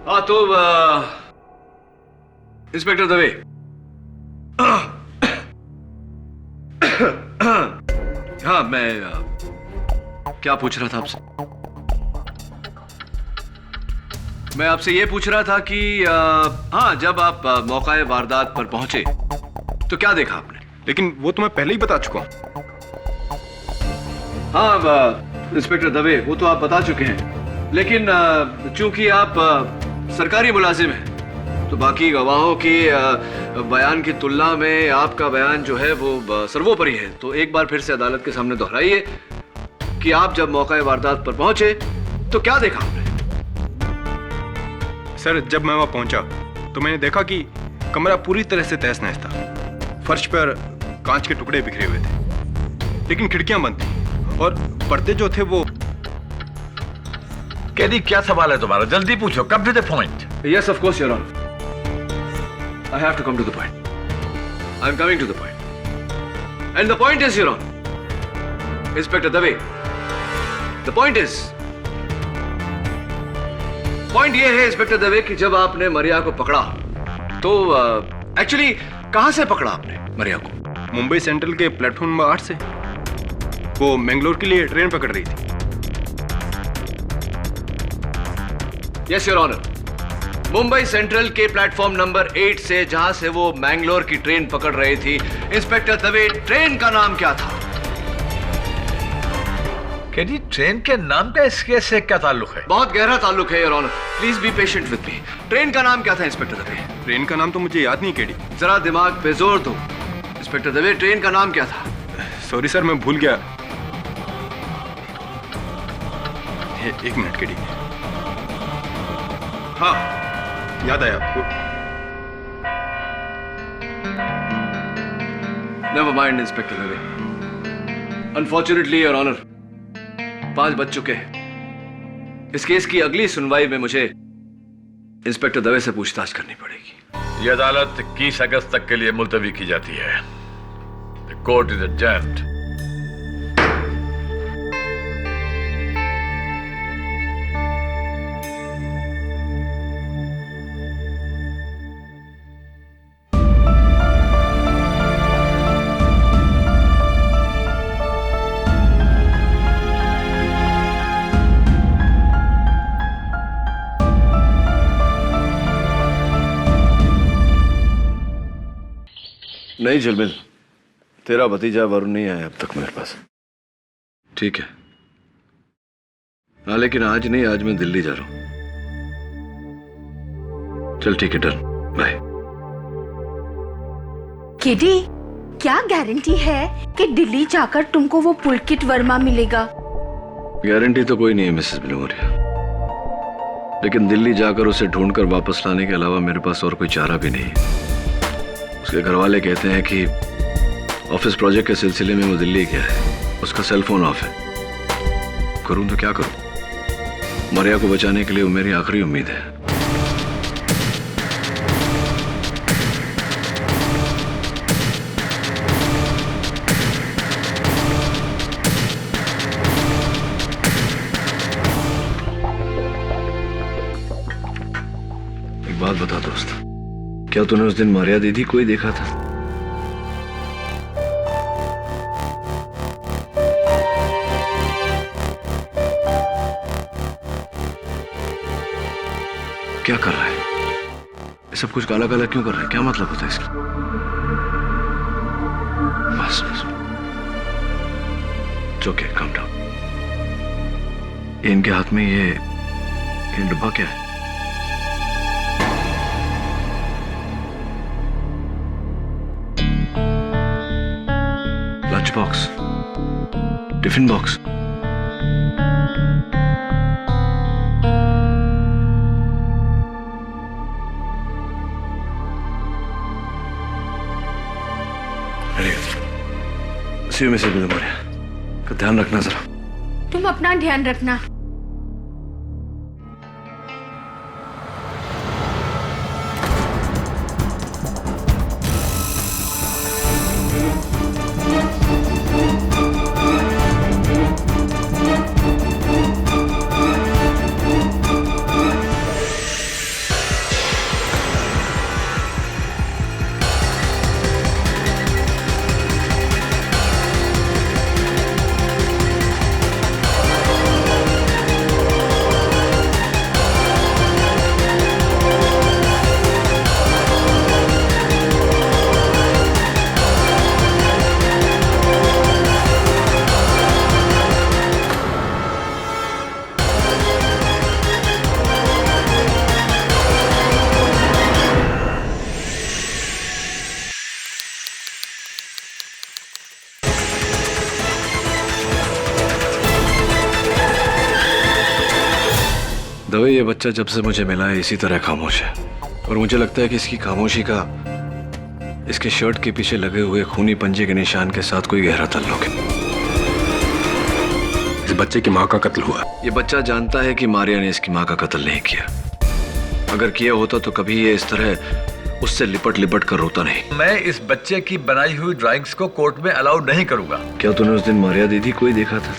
हाँ तो इंस्पेक्टर दवे, हाँ मैं क्या पूछ रहा था आपसे? मैं आपसे ये पूछ रहा था कि हाँ, जब आप मौका वारदात पर पहुंचे तो क्या देखा आपने? लेकिन वो तो मैं पहले ही बता चुका हूं। हाँ इंस्पेक्टर दवे, वो तो आप बता चुके हैं, लेकिन चूंकि आप सरकारी मुलाजिम हैं तो बाकी गवाहों के बयान की तुलना में आपका बयान जो है वो सर्वोपरि है। तो एक बार फिर से अदालत के सामने दोहराइए कि आप जब मौका वारदात पर पहुंचे तो क्या देखा आपने? सर, जब मैं वहां पहुंचा तो मैंने देखा कि कमरा पूरी तरह से तहस नहस था। फर्श पर कांच के टुकड़े बिखरे हुए थे, लेकिन खिड़कियां बंद थी और पर्दे जो थे वो। केदी, क्या सवाल है तुम्हारा? जल्दी पूछो, come to the point. Yes, of course, Your Honor. I have to come to the point. I'm coming to the point. And the point is, Your Honor, Inspector Dave, the point is, point ये है inspector Dave कि जब आपने मरिया को पकड़ा तो actually कहां से पकड़ा आपने मरिया को? मुंबई सेंट्रल के प्लेटफॉर्म नंबर 8 से। वो मैंगलोर के लिए ट्रेन पकड़ रही थी। Yes your honour, Mumbai central के प्लेटफॉर्म नंबर 8 से, जहां से वो मैंगलोर की ट्रेन पकड़ रही थी। इंस्पेक्टर दवे, ट्रेन का नाम क्या था? केदी, ट्रेन के नाम का इस केस से क्या ताल्लुक है? बहुत गहरा ताल्लुक है your honour, please be patient with me. Train का नाम क्या था इंस्पेक्टर दवे? ट्रेन का नाम तो मुझे याद नहीं केडी। जरा दिमाग पे जोर दो इंस्पेक्टर दवे, ट्रेन का नाम क्या था? सॉरी सर, मैं भूल गया। एक मिनट केडी। हाँ, याद आया आपको। Never mind inspector Dave, unfortunately your honour 5 बज चुके हैं। इस केस की अगली सुनवाई में मुझे इंस्पेक्टर दवे से पूछताछ करनी पड़ेगी। यह अदालत 21 अगस्त तक के लिए मुलतवी की जाती है। The court is adjourned. नहीं झिलमिल, तेरा भतीजा वरुण नहीं आया अब तक मेरे पास। ठीक है, हाँ लेकिन आज नहीं, आज मैं दिल्ली जा रहा हूं। चल ठीक है, डन, बाय। केडी, क्या गारंटी है कि दिल्ली जाकर तुमको वो पुलकित वर्मा मिलेगा? गारंटी तो कोई नहीं है मिसेस बिलोमोरिया, लेकिन दिल्ली जाकर उसे ढूंढकर वापस लाने के अलावा मेरे पास और कोई चारा भी नहीं है। उसके घर वाले कहते हैं कि ऑफिस प्रोजेक्ट के सिलसिले में वो दिल्ली गया है, उसका सेल फोन ऑफ है। करूं तो क्या करूं? मरिया को बचाने के लिए वो मेरी आखिरी उम्मीद है। एक बात बता दोस्त, क्या तूने उस दिन मारिया दीदी कोई देखा था? क्या कर रहा है? ये सब कुछ काला काला क्यों कर रहा है? क्या मतलब होता है इसका? बस बस, ओके, काम डाउन। इनके हाथ में ये डब्बा क्या है? Lunch box, tiffin box. See Mrs Bilimoria, का ध्यान रखना जरा। तुम अपना ध्यान रखना। दवे, ये बच्चा जब से मुझे मिला है इसी तरह खामोश है, और मुझे लगता है कि इसकी खामोशी का इसके शर्ट के पीछे लगे हुए खूनी पंजे के निशान के साथ कोई गहरा ताल्लुक है। इस बच्चे की माँ का कत्ल हुआ। ये बच्चा जानता है कि मारिया ने इसकी माँ का कत्ल नहीं किया। अगर किया होता तो कभी ये इस तरह उससे लिपट लिपट कर रोता नहीं। मैं इस बच्चे की बनाई हुई ड्राइंग्स को कोर्ट में अलाउड नहीं करूंगा। क्या तूने उस दिन मारिया दीदी को ही देखा था?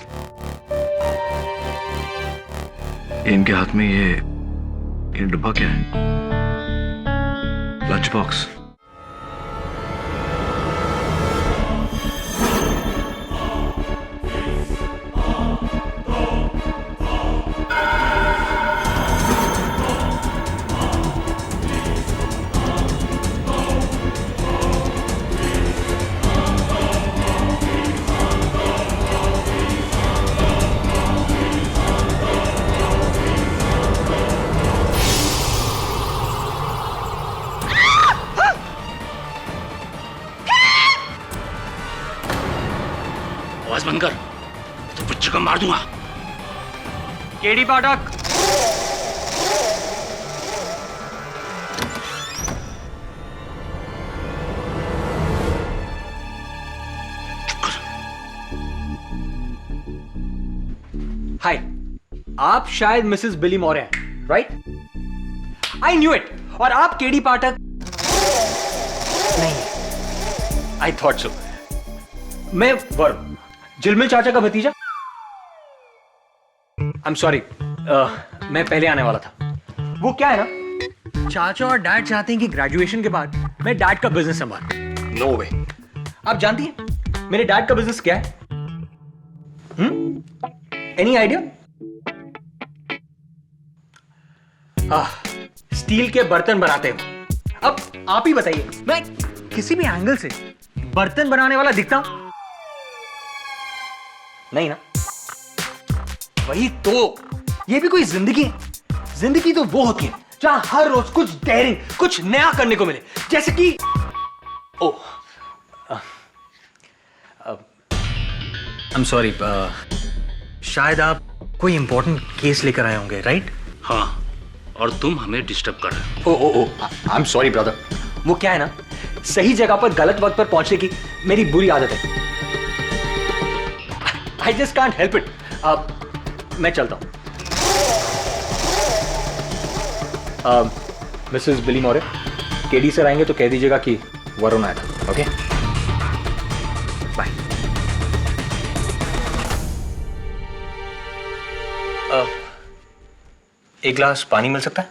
इनके हाथ में ये डब्बा क्या है? Lunch box. आवाज बंद कर, तो बच्चे को मार दूंगा। केडी पाठक, हाय, आप शायद मिसेस बिली मॉरे हैं, राइट? I knew it. और आप केडी पाठक नहीं? I thought so. मैं वरुण, जिलमिल चाचा का भतीजा। आई एम सॉरी, मैं पहले आने वाला था। वो क्या है ना, चाचा और डैड चाहते हैं कि ग्रेजुएशन के बाद मैं डैड का बिजनेस संभालूं। नो वे। आप जानती हैं मेरे डैड का बिजनेस क्या है? Any idea? स्टील के बर्तन बनाते हैं। अब आप ही बताइए, मैं किसी भी एंगल से बर्तन बनाने वाला दिखता हूं? नहीं ना? वही तो, ये भी कोई जिंदगी है? जिंदगी तो वो होती है जहां हर रोज कुछ डेयरिंग, कुछ नया करने को मिले। जैसे कि आई एम सॉरी, शायद आप कोई इंपॉर्टेंट केस लेकर आए होंगे, राइट? हाँ, और तुम हमें डिस्टर्ब कर रहे हो। ओ आई एम सॉरी ब्रदर। वो क्या है ना, सही जगह पर गलत वक्त पर पहुंचने की मेरी बुरी आदत है। I just can't help it. मैं चलता हूं। मिसेस बिली मॉरे, केडी सर आएंगे तो कह दीजिएगा कि वरुण आया था। Okay, bye. एक ग्लास पानी मिल सकता है?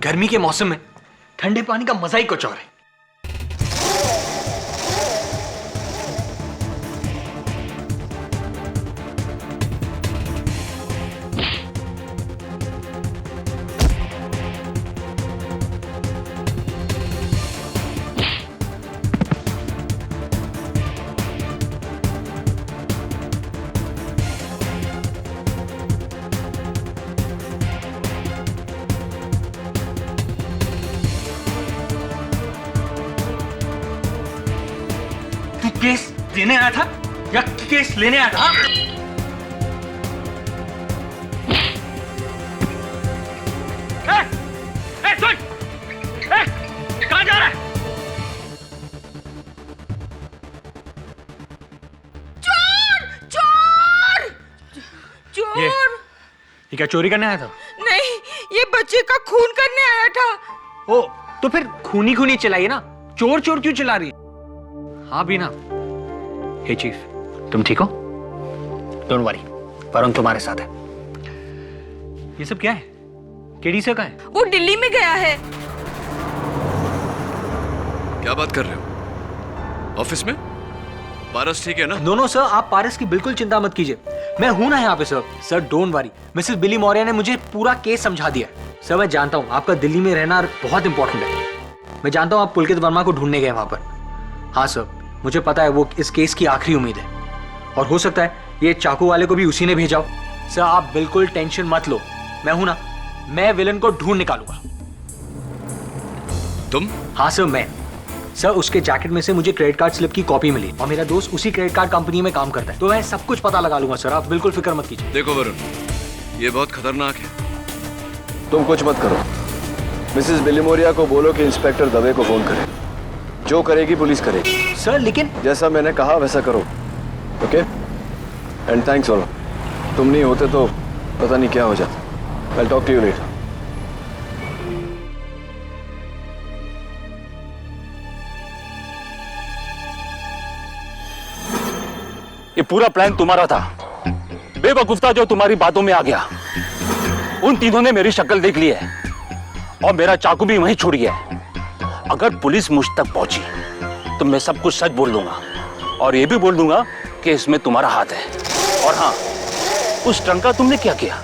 गर्मी के मौसम में ठंडे पानी का मजा ही कुछ और है। केस देने आया था या केस लेने आया था? सुन! कहां जा रहा है? चोर! ये क्या चोरी करने आया था? नहीं, ये बच्चे का खून करने आया था। ओ, तो फिर खूनी खूनी चलाइए ना, चोर चोर क्यों चला रही? हाँ बीना। हे चीफ, तुम ठीक हो? डोंट वरी, वरुण तुम्हारे साथ है। ये सब क्या है? केडी सर कहाँ है? वो दिल्ली में गया है। क्या बात कर रहे हो? ऑफिस में? पारस ठीक है ना? नो सर, आप पारस की बिल्कुल चिंता मत कीजिए, मैं हूं ना यहाँ पे sir. Sir don't worry, Mrs Bilimoria ने मुझे पूरा केस समझा दिया। सर मैं जानता हूँ आपका दिल्ली में रहना बहुत इंपॉर्टेंट है। मैं जानता हूँ आप पुलकित वर्मा को ढूंढने गए वहां पर। हाँ सर, मुझे पता है वो इस केस की आखिरी उम्मीद है, और हो सकता है ये चाकू वाले को भी उसी ने भेजा हो। सर आप बिल्कुल टेंशन मत लो, मैं हूं ना, मैं विलन को ढूंढ निकालूंगा। तुम? हाँ सर मैं। सर उसके जैकेट में से मुझे क्रेडिट कार्ड स्लिप की कॉपी मिली, और मेरा दोस्त उसी क्रेडिट कार्ड कंपनी में काम करता है, तो मैं सब कुछ पता लगा लूंगा सर, आप बिल्कुल फिक्र मत कीजिए। देखो वरुण, ये बहुत खतरनाक है। तुम कुछ मत करो, मिसेस बिली मौर्य को बोलो कि इंस्पेक्टर दवे को फोन करे, जो करेगी पुलिस करेगी। सर लेकिन जैसा मैंने कहा वैसा करो, ओके? एंड थैंक्स वरुण, तुम नहीं होते तो पता नहीं क्या हो जाता। I'll talk to you later. ये पूरा प्लान तुम्हारा था, बेवकूफ था जो तुम्हारी बातों में आ गया। उन तीनों ने मेरी शक्ल देख ली है और मेरा चाकू भी वहीं छूट गया है। अगर पुलिस मुझ तक पहुंची तो मैं सब कुछ सच बोल दूंगा, और ये भी बोल दूंगा कि इसमें तुम्हारा हाथ है। और हाँ, उस ट्रंक का तुमने क्या किया?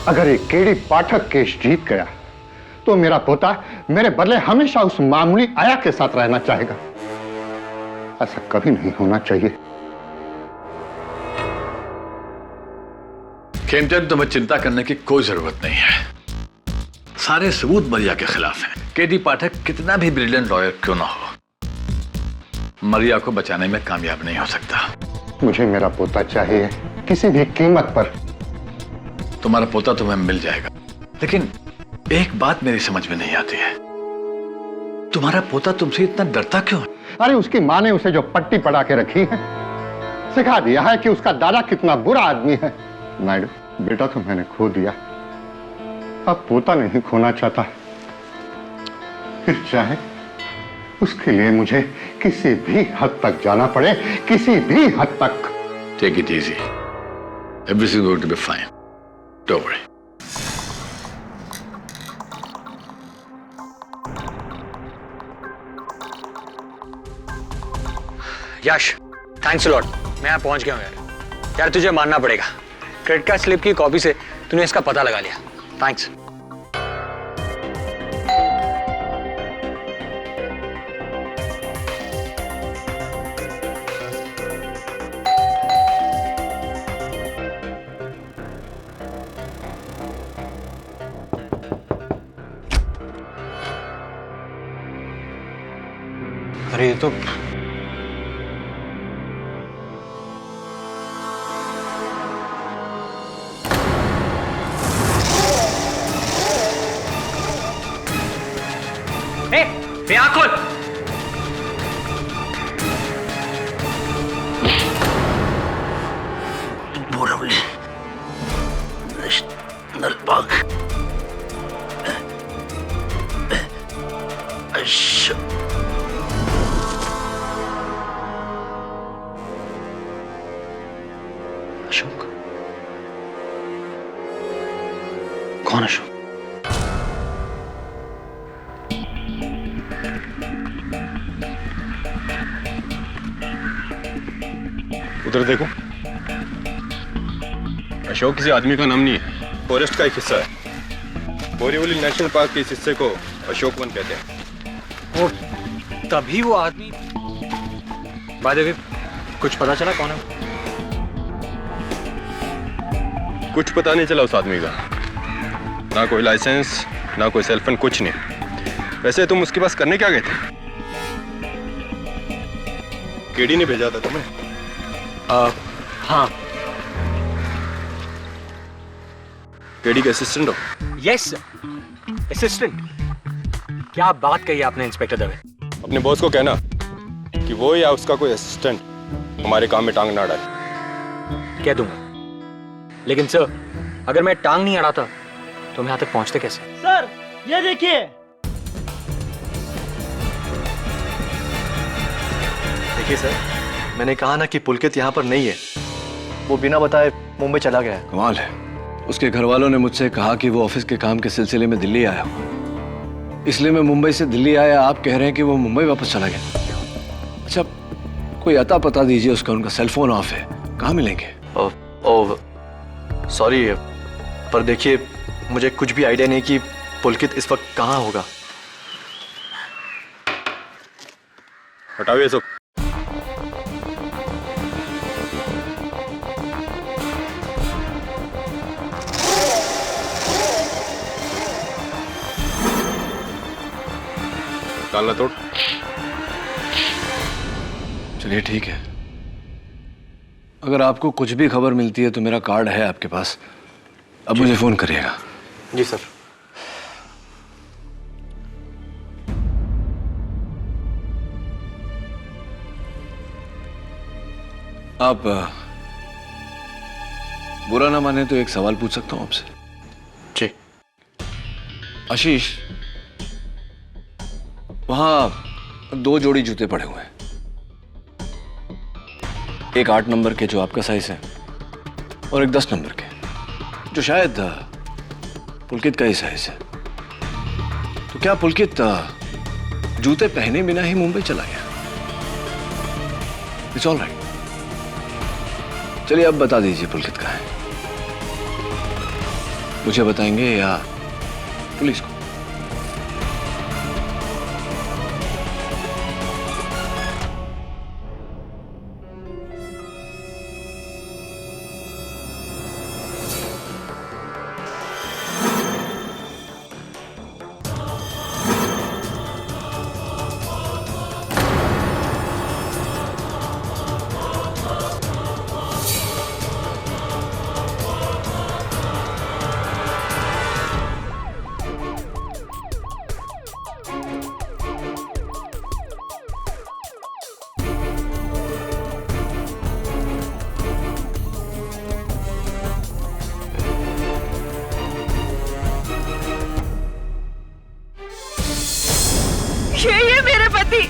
अगर ये केडी पाठक केस जीत गया तो मेरा पोता मेरे बदले हमेशा उस मामूली आया के साथ रहना चाहेगा। ऐसा कभी नहीं होना चाहिए। खेमचंद, तुम्हें चिंता करने की कोई जरूरत नहीं है। सारे सबूत मरिया के खिलाफ हैं। केडी पाठक कितना भी ब्रिलियंट लॉयर क्यों ना हो, मरिया को बचाने में कामयाब नहीं हो सकता। मुझे मेरा पोता चाहिए, किसी भी कीमत पर। तुम्हारा पोता तुम्हें मिल जाएगा, लेकिन एक बात मेरी समझ में नहीं आती है, तुम्हारा पोता तुमसे इतना डरता क्यों है? अरे उसकी माँ ने उसे जो पट्टी पड़ा के रखी है, सिखा दिया है कि उसका दादा कितना बुरा आदमी है। नायडू, बेटा तो मैंने खो दिया, अब पोता नहीं खोना चाहता। फिर चाहे उसके लिए मुझे किसी भी हद तक जाना पड़े, किसी भी हद तक। Take it easy, everything going to be fine, don't worry. Yes, thanks lot, मैं यहाँ पहुंच गया हूँ यार। यार तुझे मानना पड़ेगा, क्रेडिट कार्ड स्लिप की कॉपी से तूने इसका पता लगा लिया। थैंक्स। अरे ये तो आँख खोल। अशोक? कौन अशोक? उधर देखो। अशोक किसी आदमी का नाम नहीं है, फॉरेस्ट का एक हिस्सा है। बोरीवली नेशनल पार्क के इस हिस्से को अशोक वन कहते हैं। और तभी वो आदमी, बाय द वे, कुछ पता चला कौन है? कुछ पता नहीं चला उस आदमी का, ना कोई लाइसेंस, ना कोई सेल फोन, कुछ नहीं। वैसे तुम उसके पास करने क्या गए थे? केडी ने भेजा था तुम्हें? हाँ। केडी के असिस्टेंट हो? Yes, assistant. क्या बात कही आपने इंस्पेक्टर दवे? अपने बॉस को कहना कि वो या उसका कोई असिस्टेंट हमारे काम में टांग ना अड़ाए। कह दूंगा, लेकिन सर, अगर मैं टांग नहीं अड़ाता तो हम यहां तक पहुंचते कैसे? सर, ये देखिए। देखिए सर, मैंने कहा ना कि पुलकित यहाँ पर नहीं है। वो बिना बताए मुंबई चला गया है। कमाल है, उसके घर वालों ने मुझसे कहा कि वो ऑफिस के काम के सिलसिले में दिल्ली आया हुआ, इसलिए मैं मुंबई से दिल्ली आया। आप कह रहे हैं कि वो मुंबई वापस चला गया। अच्छा, कोई अता पता दीजिए उसका। उनका सेल फोन ऑफ है, कहाँ मिलेंगे? सॉरी, पर देखिए, मुझे कुछ भी आइडिया नहीं कि पुलकित इस वक्त कहाँ होगा। हटाओ ये सब। ताला तोड़। चलिए ठीक है, अगर आपको कुछ भी खबर मिलती है तो मेरा कार्ड है आपके पास, अब मुझे फोन करिएगा। जी सर। आप बुरा ना माने तो एक सवाल पूछ सकता हूं आपसे? जी। आशीष, वहां 2 जोड़ी जूते पड़े हुए हैं, एक 8 नंबर के जो आपका साइज है और एक 10 नंबर के जो शायद पुलकित का ही साइज है। तो क्या पुलकित जूते पहने बिना ही मुंबई चला गया? It's all right. चलिए अब बता दीजिए पुलकित कहाँ है। मुझे बताएंगे या पुलिस को? ये मेरे पति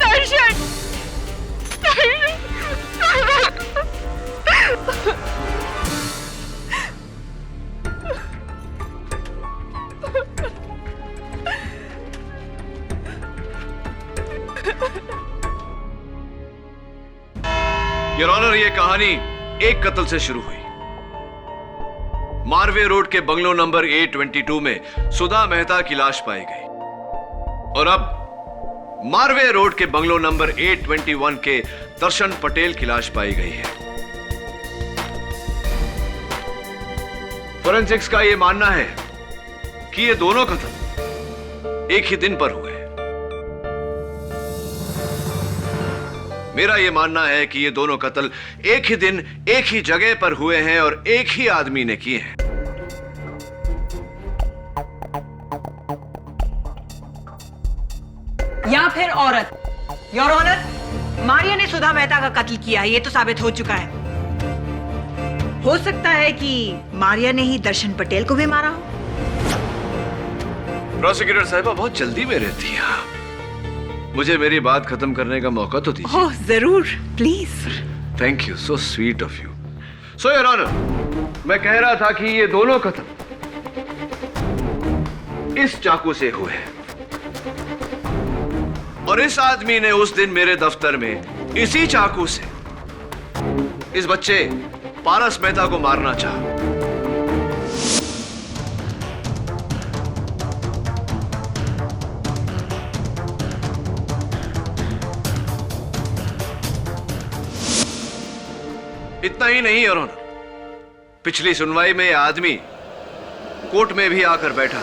दर्शन। योर ऑनर, ये कहानी एक कत्ल से शुरू हुई। मारवे रोड के बंगलो नंबर A22 में सुधा मेहता की लाश पाई गई और अब मारवे रोड के बंगलो नंबर A21 के दर्शन पटेल की लाश पाई गई है। फोरेंसिक्स का यह मानना है कि ये दोनों कत्ल एक ही दिन पर हुए। मेरा यह मानना है कि ये दोनों कत्ल एक ही दिन एक ही जगह पर हुए हैं और एक ही आदमी ने किए हैं। या फिर औरत। योर ऑनर, मारिया ने सुधा मेहता का कत्ल किया है, ये तो साबित हो चुका है। हो सकता है कि मारिया ने ही दर्शन पटेल को भी मारा हो। प्रोसिक्यूटर साहिबा, बहुत जल्दी में रहती है आप। मुझे मेरी बात खत्म करने का मौका तो दीजिए। ओह जरूर, please. Thank you, so sweet of you. So your honour, मैं कह रहा था कि ये दोनों कत्ल इस चाकू से हुए हैं और इस आदमी ने उस दिन मेरे दफ्तर में इसी चाकू से इस बच्चे पारस मेहता को मारना चाहा। इतना ही नहीं योर ऑनर, पिछली सुनवाई में यह आदमी कोर्ट में भी आकर बैठा।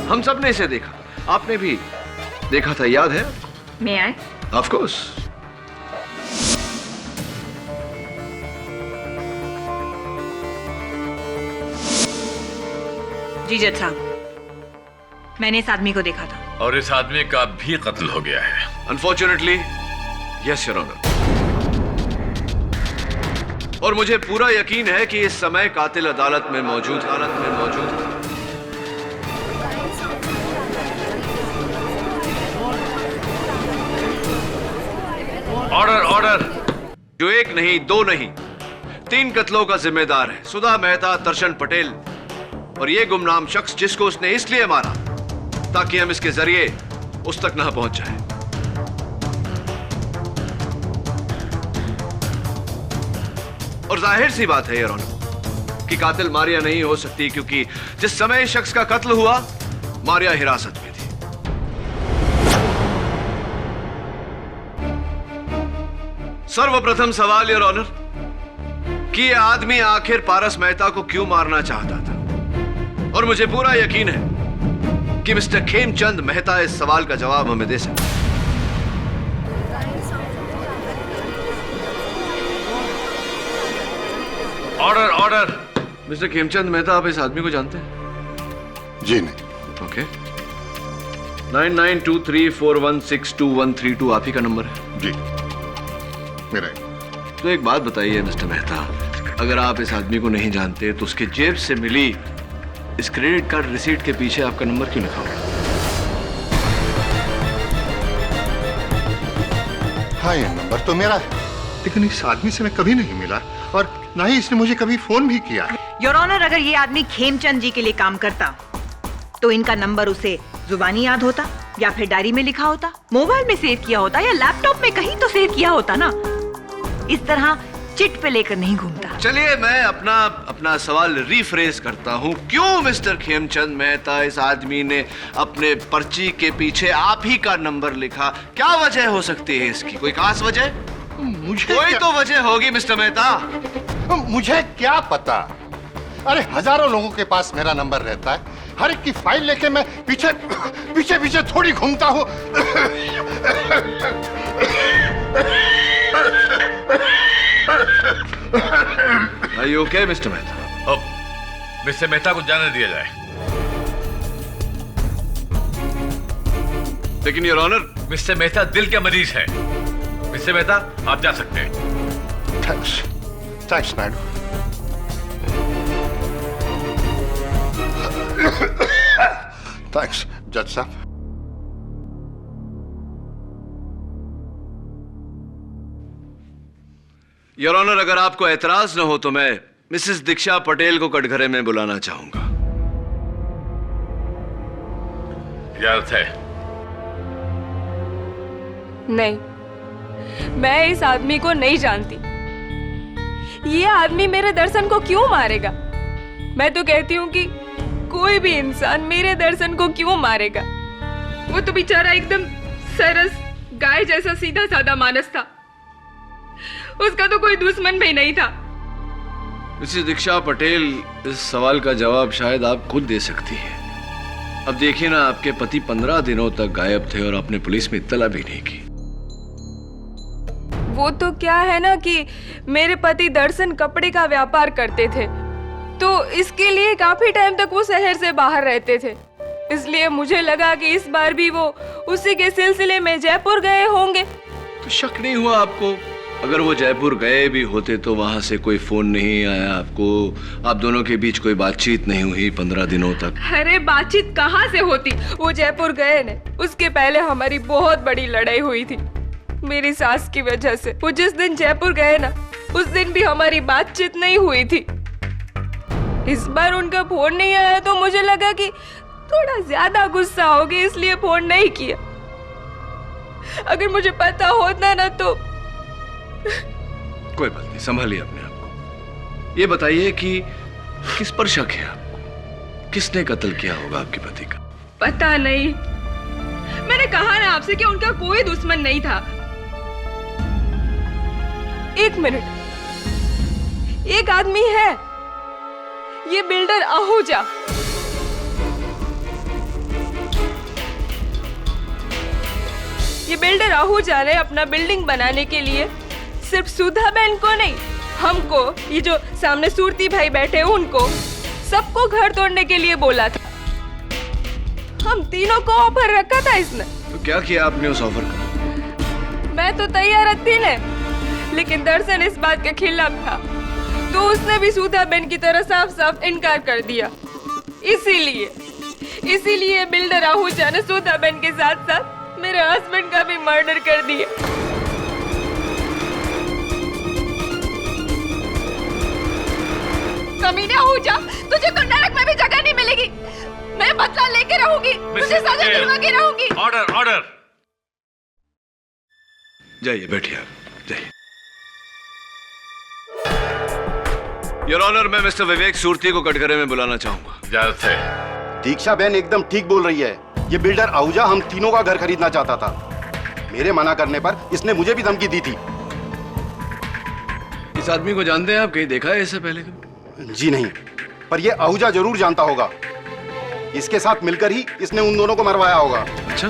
हम सब ने इसे देखा, आपने भी देखा था, याद है? मैं आए? Of course. जी जज साहब, मैंने इस आदमी को देखा था। और इस आदमी का भी कत्ल हो गया है। Unfortunately yes your honour. और मुझे पूरा यकीन है कि इस समय कातिल अदालत में मौजूद है। Order order. जो एक नहीं, दो नहीं, 3 कत्लों का जिम्मेदार है सुधा मेहता, दर्शन पटेल और ये गुमनाम शख्स जिसको उसने इसलिए मारा ताकि हम इसके जरिए उस तक ना पहुंच जाए। और जाहिर सी बात है योर ऑनर कि कातिल मारिया नहीं हो सकती, क्योंकि जिस समय इस शख्स का कत्ल हुआ मारिया हिरासत में थी। सर्वप्रथम सवाल योर ऑनर कि यह आदमी आखिर पारस मेहता को क्यों मारना चाहता था, और मुझे पूरा यकीन है कि मिस्टर खेमचंद मेहता इस सवाल का जवाब हमें दे सकते हैं। Order order. Mister Khemchand Mehta, आप इस आदमी को जानते हैं? जी नहीं। ओके। 9923416232 आप ही का नंबर है? जी मेरा। तो एक बात बताइए मिस्टर मेहता, अगर आप इस आदमी को नहीं जानते तो उसके जेब से मिली इस क्रेडिट कार्ड रिसीट के पीछे आपका नंबर क्यों लिखा हुआ? हाँ, ये नंबर तो मेरा है, लेकिन इस आदमी से मैं कभी नहीं मिला और ना ही इसने मुझे कभी फोन भी किया। योर ऑनर, अगर ये आदमी खेमचंद जी के लिए काम करता तो इनका नंबर उसे जुबानी याद होता या फिर डायरी में लिखा होता, मोबाइल में सेव किया होता या लैपटॉप में कहीं तो सेव किया होता ना। इस तरह चिट पे लेकर नहीं घूमता। चलिए मैं अपना सवाल रीफ्रेज करता हूँ। क्यों मिस्टर खेमचंद मेहता इस आदमी ने अपने पर्ची के पीछे आप ही का नंबर लिखा? क्या वजह हो सकती है इसकी? कोई खास वजह? मुझे कोई तो वजह होगी मिस्टर मेहता। मुझे क्या पता? अरे हजारों लोगों के पास मेरा नंबर रहता है, हर एक की फाइल लेके मैं पीछे पीछे पीछे थोड़ी घूमता हूँ। Are you okay, mister Mehta? अब मिस्टर मेहता को जाने दिया जाए। लेकिन योर ऑनर, मिस्टर मेहता दिल के मरीज है। मिस्टर मेहता, आप जा सकते हैं। Thanks, thanks madam. थैंक्स जज साहब। योर ऑनर, अगर आपको एतराज न हो तो मैं मिसेस दीक्षा पटेल को कटघरे में बुलाना चाहूंगा। इजाजत है? नहीं, मैं इस आदमी को नहीं जानती। ये आदमी मेरे दर्शन को क्यों मारेगा? मैं तो कहती हूँ कि कोई भी इंसान मेरे दर्शन को क्यों मारेगा? वो तो बेचारा एकदम सरस गाय जैसा सीधा साधा मानस था, उसका तो कोई दुश्मन भी नहीं था। मिसेस दीक्षा पटेल, इस सवाल का जवाब शायद आप खुद दे सकती हैं। अब देखिए ना, आपके पति 15 दिनों तक गायब थे और आपने पुलिस में इत्तला भी नहीं की। वो तो क्या है ना कि मेरे पति दर्शन कपड़े का व्यापार करते थे, तो इसके लिए काफी टाइम तक वो शहर से बाहर रहते थे। इसलिए मुझे लगा कि इस बार भी वो उसी के सिलसिले में जयपुर गए होंगे। तो शक नहीं हुआ आपको अगर वो जयपुर गए भी होते तो वहां से कोई फोन नहीं आया आपको? आप दोनों के बीच कोई बातचीत नहीं हुई 15 दिनों तक? अरे बातचीत कहाँ से होती, वो जयपुर गए ने उसके पहले हमारी बहुत बड़ी लड़ाई हुई थी मेरी सास की वजह से। वो जिस दिन जयपुर गए ना उस दिन भी हमारी बातचीत नहीं हुई थी। इस बार उनका फोन नहीं आया तो मुझे लगा कि थोड़ा ज्यादा गुस्सा हो गया, इसलिए फोन नहीं किया। अगर मुझे पता होता ना तो। कोई बात नहीं, संभालिए अपने आप को। ये बताइए कि किस पर शक है आपको? किसने कत्ल किया होगा आपके पति का? पता नहीं, मैंने कहा ना आपसे कि उनका कोई दुश्मन नहीं था। एक मिनट, एक आदमी है, ये बिल्डर आहूजा। ये बिल्डर आहूजा ने अपना बिल्डिंग बनाने के लिए सिर्फ सुधा बहन को नहीं, हमको, ये जो सामने सूरती भाई बैठे उनको, सबको घर तोड़ने के लिए बोला था। हम तीनों को ऑफर रखा था इसने। तो क्या किया आपने उस ऑफर का? मैं तो तैयार थी ने, लेकिन दर्शन इस बात के खिलाफ था, तो उसने भी सुधा बहन की तरह साफ साफ इनकार कर दिया। इसीलिए बिल्डर आहूजा ने सुधा बहन के साथ साथ मेरे हस्बैंड का भी मर्डर कर दिया। कमीने आहूजा, तुझे तो नरक में भी जगह नहीं मिलेगी। मैं बदला लेके रहूंगी, तुझे सजा दिलवा के रहूंगी। Order, order. जाइए, बैठिए आप, जाइए। योर ऑनर, मैं मिस्टर विवेक सूरती को कटघरे में बुलाना चाहूंगा। इजाजत है। दीक्षा बहन एकदम ठीक बोल रही है। ये बिल्डर आहूजा हम तीनों का घर खरीदना चाहता था। मेरे मना करने पर इसने मुझे भी धमकी दी थी। इस आदमी को जानते हैं आप? कहीं देखा है इससे पहले? जी नहीं, पर ये आहूजा जरूर जानता होगा। इसके साथ मिलकर ही इसने उन दोनों को मरवाया होगा। अच्छा,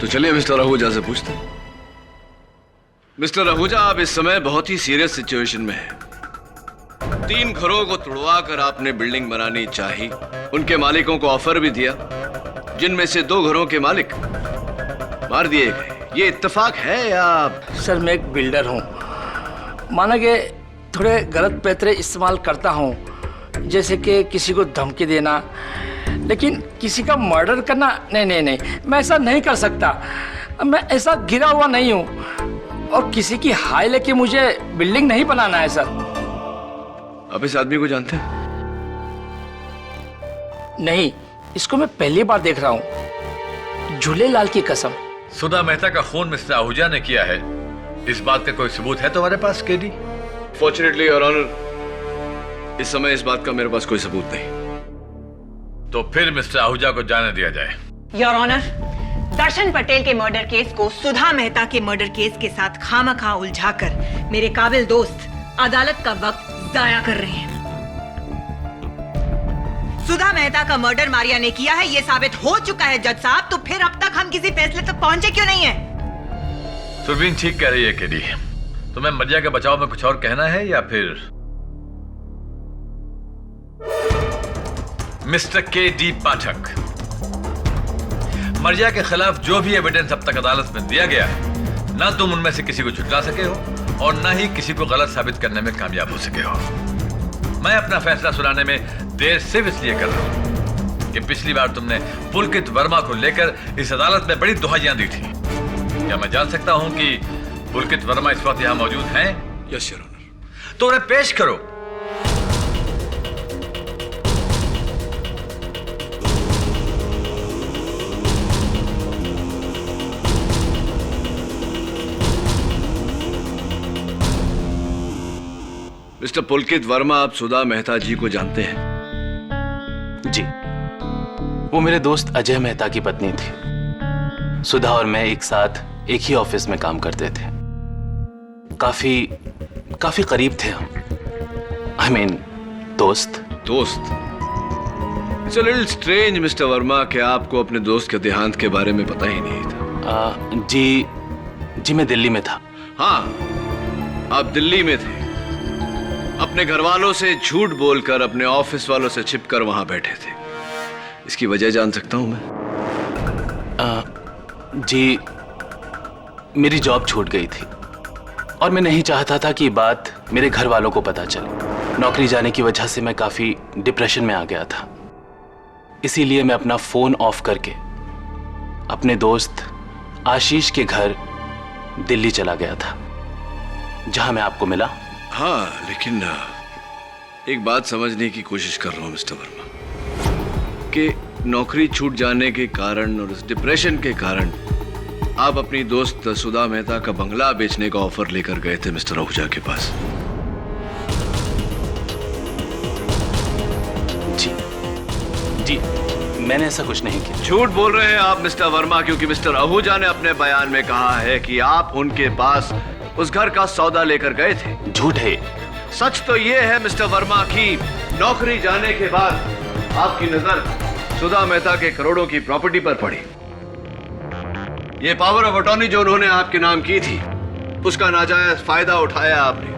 तो चलिए मिस्टर आहूजा से पूछते हैं। मिस्टर आहूजा, आप इस समय बहुत ही सीरियस सिचुएशन में हैं। 3 घरों को तुड़वा कर आपने बिल्डिंग बनानी चाहिए। उनके मालिकों को ऑफर भी दिया, जिनमें से 2 घरों के मालिक मार दिए गए। ये इत्तेफाक है या? सर, मैं एक बिल्डर हूँ, माना कि थोड़े गलत पैतरे इस्तेमाल करता हूँ, जैसे कि किसी को धमकी देना, लेकिन किसी का मर्डर करना नहीं, मैं ऐसा नहीं कर सकता। मैं ऐसा गिरा हुआ नहीं हूँ, और किसी की हाय लेके मुझे बिल्डिंग नहीं बनाना है सर। आप इस आदमी को जानते हैं? नहीं, इसको मैं पहली बार देख रहा हूँ, झूलेलाल की कसम। सुधा मेहता का खून मिस्टर आहूजा ने किया है, इस बात का कोई सबूत है तुम्हारे पास केडी? फॉर्चुनेटली योर ऑनर, इस समय इस बात का मेरे पास कोई सबूत नहीं। तो फिर मिस्टर आहूजा को जाने दिया जाए। योर ऑनर, दर्शन पटेल के मर्डर केस को सुधा मेहता के मर्डर केस के साथ खामखा उलझाकर मेरे काबिल दोस्त अदालत का वक्त जाया कर रहे हैं। सुधा मेहता का मर्डर मारिया ने किया है, यह साबित हो चुका है जज साहब। तो फिर अब तक हम किसी फैसले तक पहुंचे क्यों नहीं है? सुरवीन ठीक कह रही है केडी। तुम्हें मरिया के बचाव में कुछ और कहना है या फिर? मिस्टर के.डी. पाठक, मरिया के खिलाफ जो भी एविडेंस अब तक अदालत में दिया गया है, ना तुम उनमें से किसी को झुठला सके हो और ना ही किसी को गलत साबित करने में कामयाब हो सके हो। मैं अपना फैसला सुनाने में देर सिर्फ इसलिए कर रहा हूं कि पिछली बार तुमने पुलकित वर्मा को लेकर इस अदालत में बड़ी दुहाइयां दी थी। क्या मैं जान सकता हूं कि पुलकित वर्मा इस वक्त यहां मौजूद हैं? Yes your honour. तो उन्हें पेश करो। मिस्टर पुलकित वर्मा, आप सुधा मेहता जी को जानते हैं? जी, वो मेरे दोस्त अजय मेहता की पत्नी थी। सुधा और मैं एक साथ एक ही ऑफिस में काम करते थे। काफी करीब थे हम। I mean, दोस्त। It's a little strange, mister Verma, कि आपको अपने दोस्त के देहांत के बारे में पता ही नहीं था। जी मैं दिल्ली में था। हाँ, आप दिल्ली में थे। अपने घर वालों से झूठ बोलकर, अपने ऑफिस वालों से छिपकर वहां बैठे थे। इसकी वजह जान सकता हूं मैं? जी, मेरी जॉब छूट गई थी। और मैं नहीं चाहता था कि बात मेरे घर वालों को पता चले। नौकरी जाने की वजह से मैं काफी डिप्रेशन में आ गया था, इसीलिए मैं अपना फोन ऑफ करके अपने दोस्त आशीष के घर दिल्ली चला गया था, जहां मैं आपको मिला। हाँ, लेकिन एक बात समझने की कोशिश कर रहा हूं मिस्टर वर्मा कि नौकरी छूट जाने के कारण और इस डिप्रेशन के कारण आप अपनी दोस्त सुधा मेहता का बंगला बेचने का ऑफर लेकर गए थे मिस्टर आहूजा के पास। जी, मैंने ऐसा कुछ नहीं किया। झूठ बोल रहे हैं आप मिस्टर वर्मा, क्योंकि मिस्टर आहूजा ने अपने बयान में कहा है कि आप उनके पास उस घर का सौदा लेकर गए थे। झूठ है। सच तो ये है मिस्टर वर्मा कि नौकरी जाने के बाद आपकी नजर सुधा मेहता के करोड़ों की प्रॉपर्टी पर पड़ी। ये पावर ऑफ अटॉर्नी जो उन्होंने आपके नाम की थी, उसका नाजायज फायदा उठाया आपने।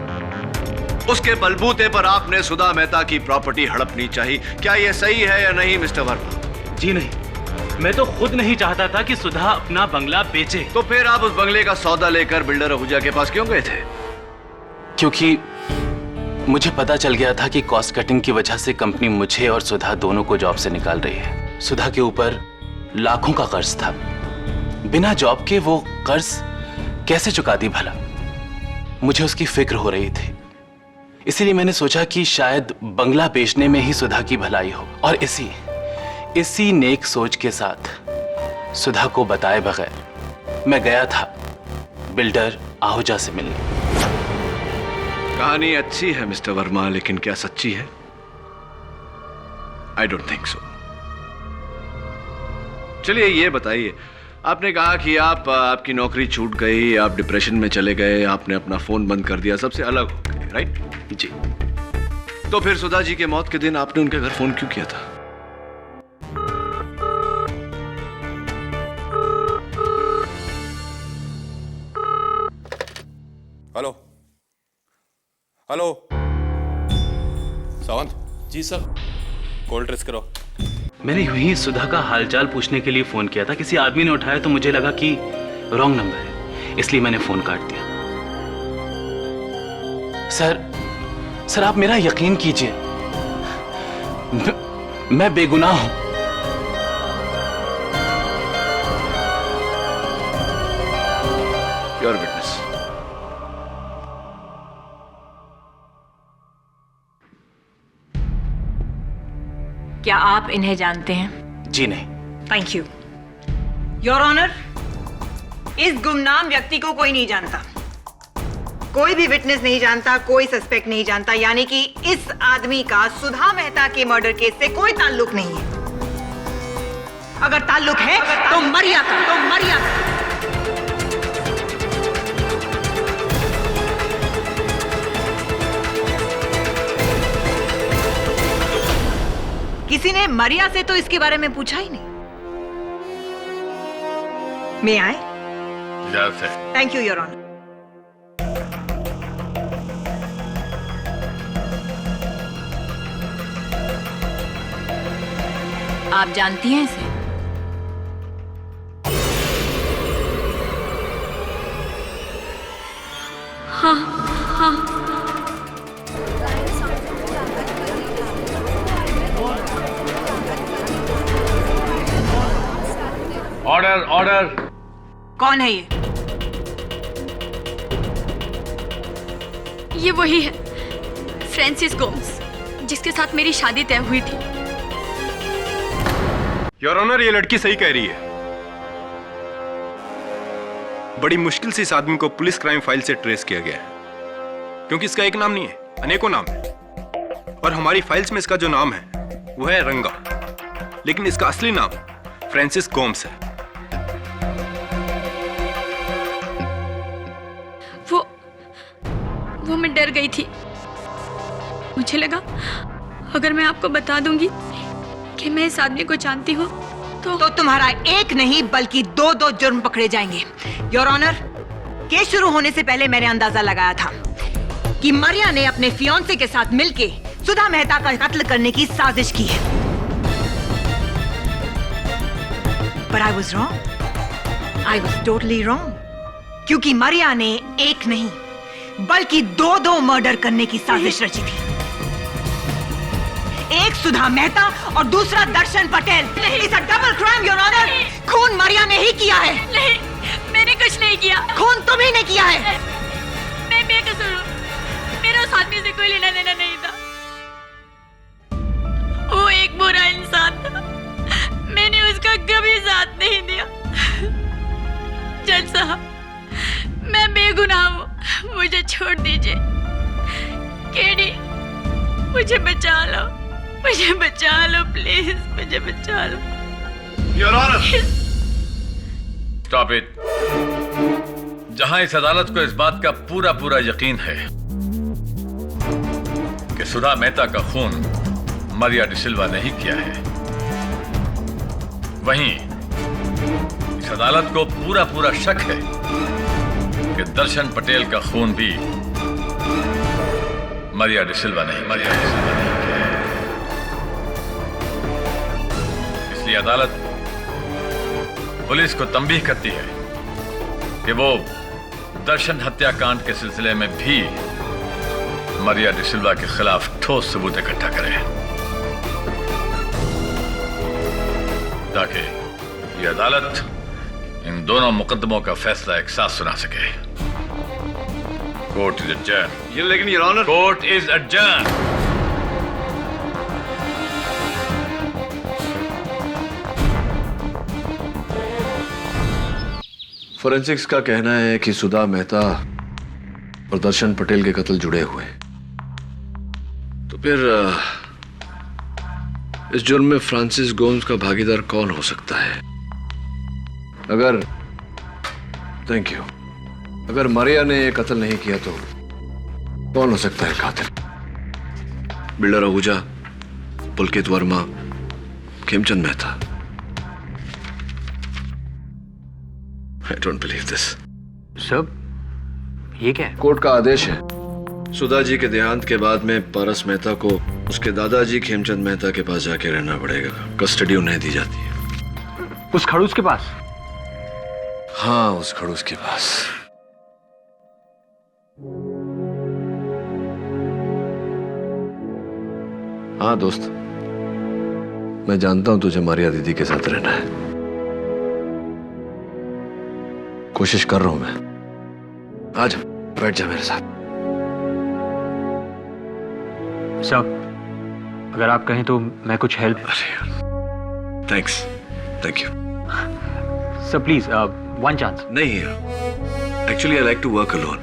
उसके बलबूते पर आपने सुधा मेहता की प्रॉपर्टी हड़पनी चाहिए। क्या यह सही है या नहीं मिस्टर वर्मा? जी नहीं, मैं तो खुद नहीं चाहता था कि सुधा अपना बंगला बेचे। तो फिर आप उस बंगले का सौदा लेकर बिल्डर आहूजा के पास क्यों गए थे? क्योंकि मुझे पता चल गया था कि कॉस्ट कटिंग की वजह से कंपनी मुझे और सुधा दोनों को जॉब से निकाल रही है। सुधा के ऊपर लाखों का कर्ज था, बिना जॉब के वो कर्ज कैसे चुका दी भला? मुझे उसकी फिक्र हो रही थी, इसीलिए मैंने सोचा कि शायद बंगला बेचने में ही सुधा की भलाई हो, और इसी नेक सोच के साथ सुधा को बताए बगैर मैं गया था बिल्डर आहूजा से मिलने। कहानी अच्छी है मिस्टर वर्मा, लेकिन क्या सच्ची है? I don't think so. चलिए ये बताइए, आपने कहा कि आपकी नौकरी छूट गई, आप डिप्रेशन में चले गए, आपने अपना फोन बंद कर दिया, सबसे अलग हो गए, राइट? जी। तो फिर सुधा जी के मौत के दिन आपने उनके घर फोन क्यों किया था? Hello hello, Sawant. जी सर। कॉल ट्रेस करो। मैंने यूं ही सुधा का हालचाल पूछने के लिए फोन किया था, किसी आदमी ने उठाया तो मुझे लगा कि रॉन्ग नंबर है, इसलिए मैंने फोन काट दिया। सर आप मेरा यकीन कीजिए, मैं बेगुनाह हूं। Your witness. क्या आप इन्हें जानते हैं? जी नहीं। Thank you your honour. इस गुमनाम व्यक्ति को कोई नहीं जानता, कोई भी विटनेस नहीं जानता, कोई सस्पेक्ट नहीं जानता, यानी कि इस आदमी का सुधा मेहता के मर्डर केस से कोई ताल्लुक नहीं है। अगर ताल्लुक है तो मरिया का। किसी ने मरिया से तो इसके बारे में पूछा ही नहीं। मैं आए? इजाजत है। Thank you your honour. आप जानती हैं इसे? हाँ। ऑर्डर। कौन है ये? ये वही है, फ्रांसिस गोम्स, जिसके साथ मेरी शादी तय हुई थी। योर ऑनर, ये लड़की सही कह रही है। बड़ी मुश्किल से इस आदमी को पुलिस क्राइम फाइल से ट्रेस किया गया है, क्योंकि इसका एक नाम नहीं है, अनेकों नाम है। और हमारी फाइल्स में इसका जो नाम है वो है रंगा, लेकिन इसका असली नाम फ्रांसिस गोम्स है। वो मैं डर गई थी। मुझे लगा अगर मैं आपको बता दूंगी कि मैं इस आदमी को जानती हूँ तो तुम्हारा एक नहीं बल्कि दो जुर्म पकड़े जाएंगे। योर ऑनर, केस शुरू होने से पहले मैंने अंदाजा लगाया था कि मरिया ने अपने फियांसे के साथ मिलके सुधा मेहता का कत्ल करने की साजिश की है। But I was wrong. I was totally wrong. क्योंकि मरिया ने एक नहीं बल्कि दो मर्डर करने की साजिश रची थी। एक सुधा मेहता और दूसरा Darshan Patel. It's a double crime your honour. खून मारिया ने ही किया है। नहीं, मैंने कुछ नहीं किया। खून तुम ही ने किया है। मैं बेकसूर हूँ। मेरा उस आदमी से कोई लेना देना नहीं था। वो एक बुरा इंसान था। मैंने उसका कभी साथ नहीं दिया। जज साहब, मैं बेगुनाह हूँ, मुझे छोड़ दीजिए। केडी, मुझे बचा लो, मुझे बचा लो, प्लीज मुझे बचा लो। Your honour, stop it. जहां इस अदालत को इस बात का पूरा पूरा यकीन है कि सुधा मेहता का खून मारिया डिसिल्वा ने ही किया है, वहीं इस अदालत को पूरा पूरा शक है कि दर्शन पटेल का खून भी मारिया डिसिल्वा ने किया है। इसलिए अदालत पुलिस को तंबीह करती है कि वो दर्शन हत्याकांड के सिलसिले में भी मारिया डिसिल्वा के खिलाफ ठोस सबूत इकट्ठा करे, ताकि ये अदालत इन दोनों मुकदमों का फैसला एक साथ सुना सके। Court is adjourn. ये लेकिन your honour, court is adjourn. Forensics का कहना है कि सुधा मेहता और दर्शन पटेल के कत्ल जुड़े हुए हैं। तो फिर इस जुर्म में फ्रांसिस गोम्स का भागीदार कौन हो सकता है? अगर थैंक यू अगर मारिया ने ये कत्ल नहीं किया तो कौन हो सकता है कातिल? Builder Ahuja, Pulkit Verma, Khemchand Mehta. I don't believe this. सब ये क्या है? कोर्ट का आदेश है, सुधा जी के देहांत के बाद में पारस मेहता को उसके दादाजी खेमचंद मेहता के पास जाके रहना पड़ेगा। कस्टडी उन्हें दी जाती है। उस खड़ूस के पास? हाँ, उस खड़ूस के पास। हाँ दोस्त, मैं जानता हूं तुझे मारिया दीदी के साथ रहना है। कोशिश कर रहा हूं मैं। आ जा, बैठ जा मेरे साथ। सर, अगर आप कहें तो मैं कुछ help. Thanks, thank you. Sir please, one chance. नहीं, actually I like to work alone.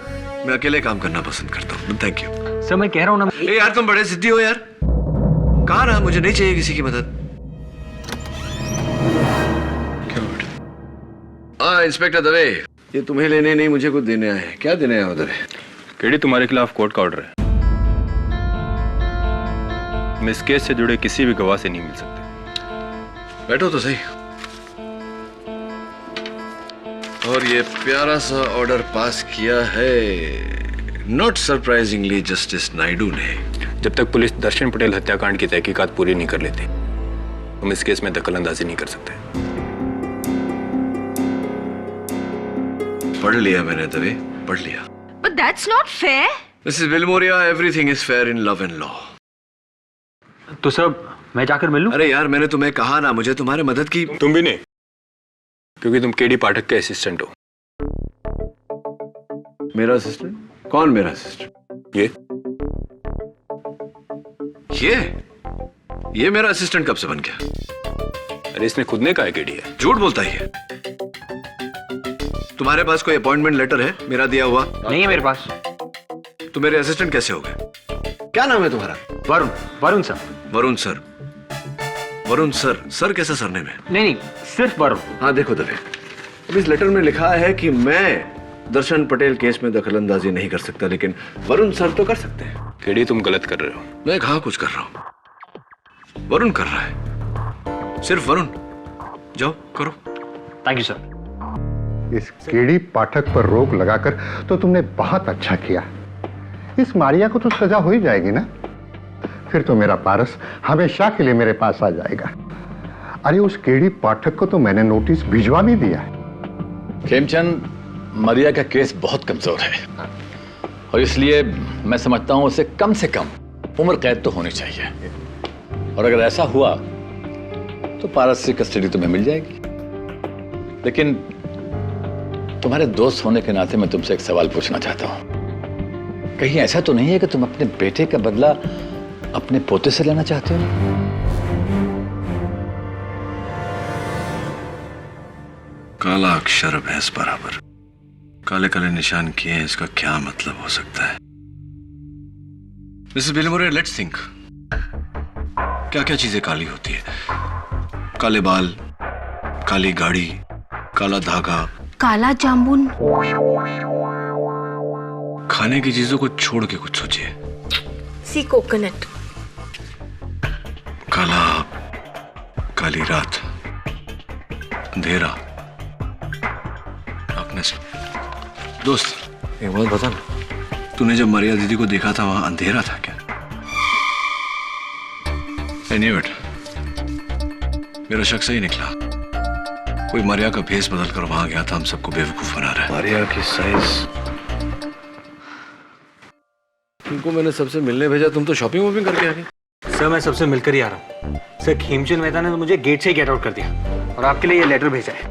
मैं अकेले काम करना पसंद करता हूँ। Thank you. सर मैं कह रहा हूँ ना। ए यार, तुम बड़े जिद्दी हो यार। कहा ना, मुझे नहीं चाहिए किसी की मदद। हाँ इंस्पेक्टर दवे, ये तुम्हें लेने नहीं मुझे कुछ देने आए हैं। क्या देने आए दवे? केडी, तुम्हारे खिलाफ कोर्ट का ऑर्डर है। तुम इस केस से जुड़े किसी भी गवाह से नहीं मिल सकते। बैठो तो सही। और ये प्यारा सा ऑर्डर पास किया है नॉट सरप्राइजिंगली जस्टिस नायडू ने। जब तक पुलिस दर्शन पटेल हत्याकांड की तहकीकात पूरी नहीं कर लेती, तुम इस केस में दखलंदाजी नहीं कर सकते। पढ़ लिया मैंने दवे, पढ़ लिया। But that's not fair. Mrs. Vilmoria, everything is fair in love and law. तो सर मैं जाकर मिल लूं? अरे यार, मैंने तुम्हें कहा ना, मुझे तुम्हारे मदद की। तुम भी नहीं, क्योंकि तुम केडी पाठक के असिस्टेंट हो। मेरा असिस्टेंट? कौन मेरा असिस्टेंट? ये मेरा असिस्टेंट कब से बन गया? अरे इसने खुद ने कहा है केडी है। झूठ बोलता ही है। तुम्हारे पास कोई अपॉइंटमेंट लेटर है मेरा दिया हुआ? नहीं है मेरे पास। तो मेरे असिस्टेंट कैसे हो गए? क्या नाम है तुम्हारा? Varun. Varun sir. Varun sir. Varun sir. Sir कैसा सरने में? नहीं, सिर्फ वरुण। हाँ देखो दवे, अब इस लेटर में लिखा है कि मैं दर्शन पटेल केस में दखलंदाजी नहीं कर सकता, लेकिन वरुण सर तो कर सकते हैं। केडी, तुम गलत कर रहे हो। मैं कहाँ कुछ कर रहा हूँ, वरुण कर रहा है। सिर्फ वरुण। जाओ करो। Thank you sir. इस केडी पाठक पर रोक लगाकर तो तुमने बहुत अच्छा किया। इस मारिया को तो सजा हो ही जाएगी ना। फिर तो मेरा पारस हमेशा के लिए मेरे पास आ जाएगा। अरे उस केडी पाठक को तो मैंने नोटिस भिजवा भी दिया है। खेमचंद, मारिया का केस बहुत कमजोर है। और इसलिए मैं समझता हूं उसे कम से कम उम्र कैद तो होनी चाहिए। और अगर ऐसा हुआ तो पारस से कस्टडी तुम्हें मिल जाएगी। लेकिन तुम्हारे दोस्त होने के नाते मैं तुमसे एक सवाल पूछना चाहता हूं। कहीं ऐसा तो नहीं है कि तुम अपने बेटे का बदला अपने पोते से लेना चाहते हो? काला अक्षर भैंस बराबर, काले काले निशान किए हैं, इसका क्या मतलब हो सकता है? Mrs Bilimoria, let's think. क्या क्या चीजें काली होती है? काले बाल, काली गाड़ी, काला धागा, काला जामुन। खाने की चीजों को छोड़ के कुछ सोचिए। सी कोकोनट। काला, काली रात, अंधेरा, डार्कनेस। दोस्त एक बात बता ना, तूने जब मारिया दीदी को देखा था वहां अंधेरा था क्या? एनीवे, मेरा शक सही निकला। कोई मारिया का भेस बदल कर वहां गया था, हम सबको बेवकूफ बना रहा है। मारिया की साइज। तुमको मैंने सबसे मिलने भेजा, तुम तो शॉपिंग वॉपिंग करके आ गए। सर मैं सबसे मिलकर ही आ रहा हूँ। सर खेमचंद मेहता ने तो मुझे गेट से ही गेट आउट कर दिया और आपके लिए ये लेटर भेजा है,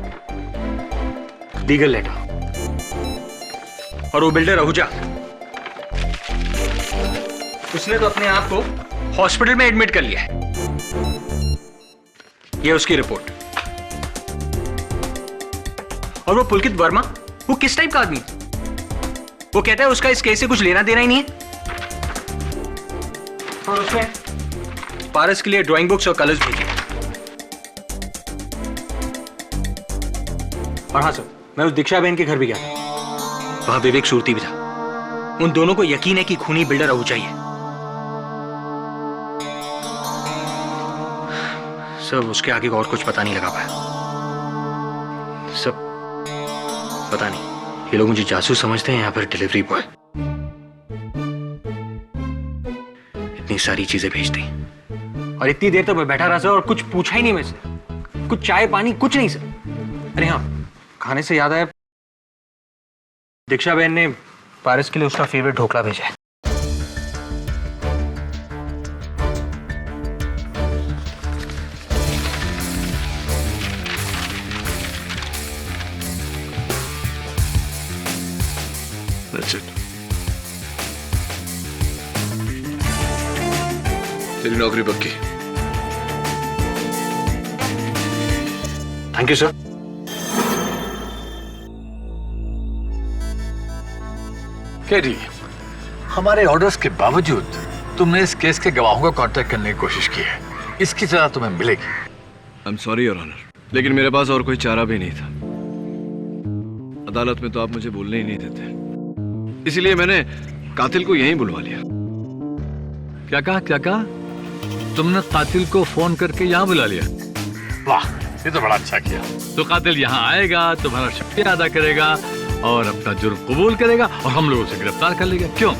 लीगल लेटर। और वो बिल्डर आहूजा, उसने तो अपने आप को हॉस्पिटल में एडमिट कर लिया है। ये उसकी रिपोर्ट। और वो पुलकित वर्मा, वो किस टाइप का आदमी है? वो कहता है उसका इस केस से कुछ लेना देना ही नहीं है। और उसने पारस के लिए ड्राइंग बुक्स और कलर्स भेजे। और हाँ सर, मैं उस दीक्षा बहन के घर भी गया था, वहां विवेक सूरती भी था। उन दोनों को यकीन है कि खूनी बिल्डर आहूजा ही है। सब उसके आगे और कुछ पता नहीं लगा पाया। सब पता नहीं, ये लोग मुझे जासूस समझते हैं या फिर डिलीवरी बॉय। इतनी सारी चीजें भेज दी और इतनी देर तक मैं बैठा रहा सर और कुछ पूछा ही नहीं मुझसे। कुछ चाय पानी कुछ नहीं सर। अरे हाँ, खाने से याद आया, दीक्षा बहन ने पारस के लिए उसका फेवरेट ढोकला भेजा है। That's it. तेरी नौकरी पक्की। Thank you sir. केडी, हमारे ऑर्डर्स के बावजूद तुमने इस केस के गवाहों को कांटेक्ट करने की कोशिश की है। इसकी सजा तुम्हें मिलेगी। I am sorry your honour, लेकिन मेरे पास और कोई चारा भी नहीं था। अदालत में तो आप मुझे बोलने ही नहीं देते, इसलिए मैंने कातिल को यहीं बुलवा लिया। क्या कहा, क्या कहा? तुमने कातिल को फोन करके यहाँ बुला लिया? वाह, ये तो बड़ा अच्छा किया। तो कातिल यहाँ आएगा, तुम्हारा शुक्रिया अदा करेगा और अपना जुर्म कबूल करेगा और हम लोग उसे गिरफ्तार कर लेगा। क्यों?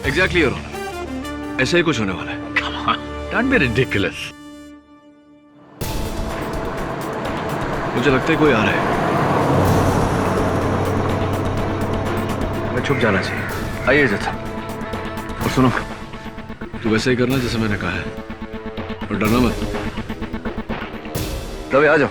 एग्जैक्टली योर ऑनर, ऐसा ही कुछ होने वाला है। Come on, don't be ridiculous. मुझे लगता है कोई आ रहा है। मैं छुप जाना चाहिए। आइए जथा। और सुनो, तू वैसे ही करना जैसे मैंने कहा है और डरना मत। तभी आ जाओ।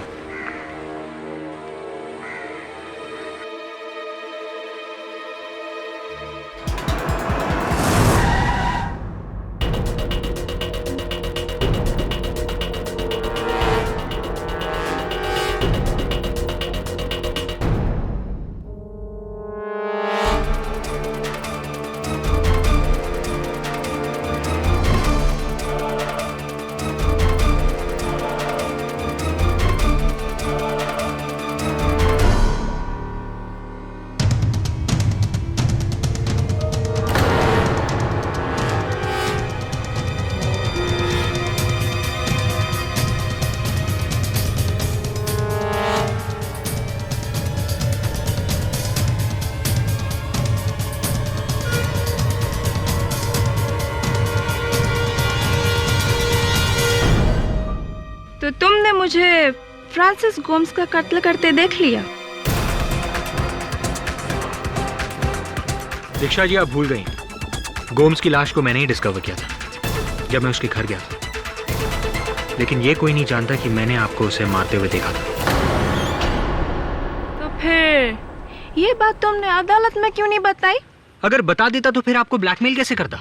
तो तुमने मुझे फ्रांसिस गोम्स का कत्ल करते देख लिया? दीक्षा जी, आप भूल गई, गोम्स की लाश को मैंने ही डिस्कवर किया था जब मैं उसके घर गया था। लेकिन ये कोई नहीं जानता कि मैंने आपको उसे मारते हुए देखा था। तो फिर ये बात तुमने अदालत में क्यों नहीं बताई? अगर बता देता तो फिर आपको ब्लैकमेल कैसे करता?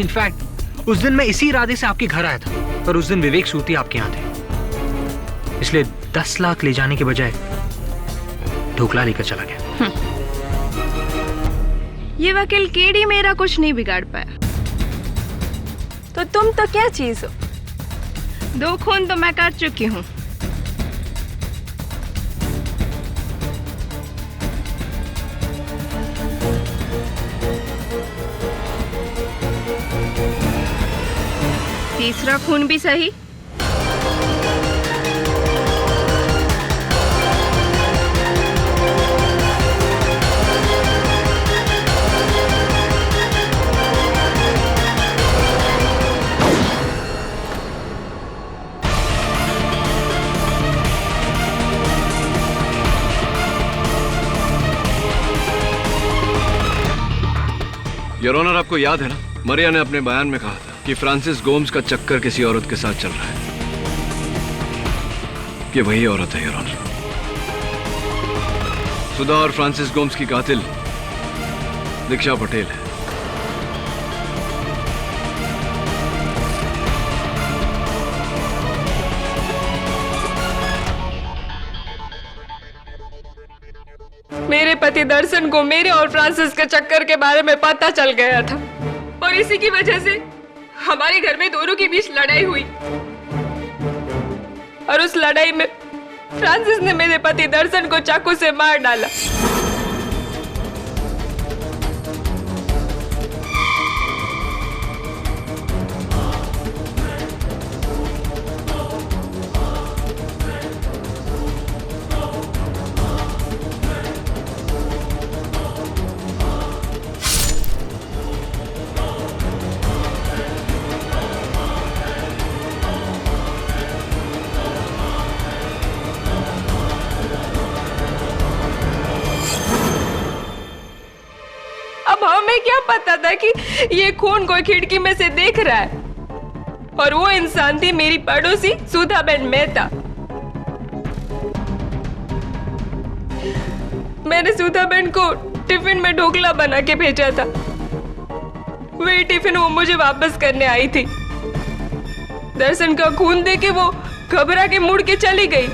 इनफैक्ट उस दिन मैं इसी इरादे से आपके घर आया था, पर उस दिन विवेक सूती आपके यहाँ थे, इसलिए 10 लाख ले जाने के बजाय ढोकला लेकर चला गया। ये वकील केडी मेरा कुछ नहीं बिगाड़ पाया। तो तुम तो क्या चीज हो? 2 खून तो मैं कर चुकी हूँ। तीसरा खून भी सही। योर ऑनर, आपको याद है ना, मरिया ने अपने बयान में कहा था कि फ्रांसिस गोम्स का चक्कर किसी औरत के साथ चल रहा है। ये वही औरत है योर ऑनर। सुधा और फ्रांसिस गोम्स की कातिल दीक्षा पटेल है। मेरे पति दर्शन को मेरे और फ्रांसिस के चक्कर के बारे में पता चल गया था और इसी की वजह से हमारे घर में दोनों के बीच लड़ाई हुई और उस लड़ाई में फ्रांसिस ने मेरे पति दर्शन को चाकू से मार डाला। अब हमें क्या पता था कि ये खून कोई खिड़की में से देख रहा है और वो इंसान थी मेरी पड़ोसी सुधाबेन मेहता। मैंने सुधाबेन को टिफिन में ढोकला बना के भेजा था। वही टिफिन वो मुझे वापस करने आई थी। दर्शन का खून देख के वो घबरा के मुड़ के चली गई,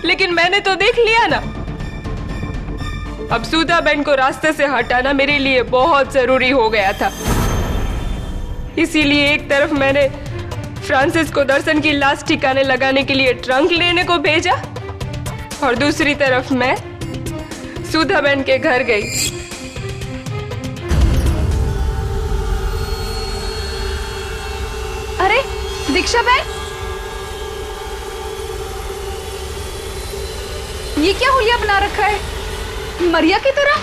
लेकिन मैंने तो देख लिया ना। अब सुधाबेन को रास्ते से हटाना मेरे लिए बहुत जरूरी हो गया था। इसीलिए एक तरफ मैंने फ्रांसिस को दर्शन की लाश ठिकाने लगाने के लिए ट्रंक लेने को भेजा और दूसरी तरफ मैं सुधाबेन के घर गई। अरे दीक्षा बहन, ये क्या हुलिया बना रखा है मरिया की तरह?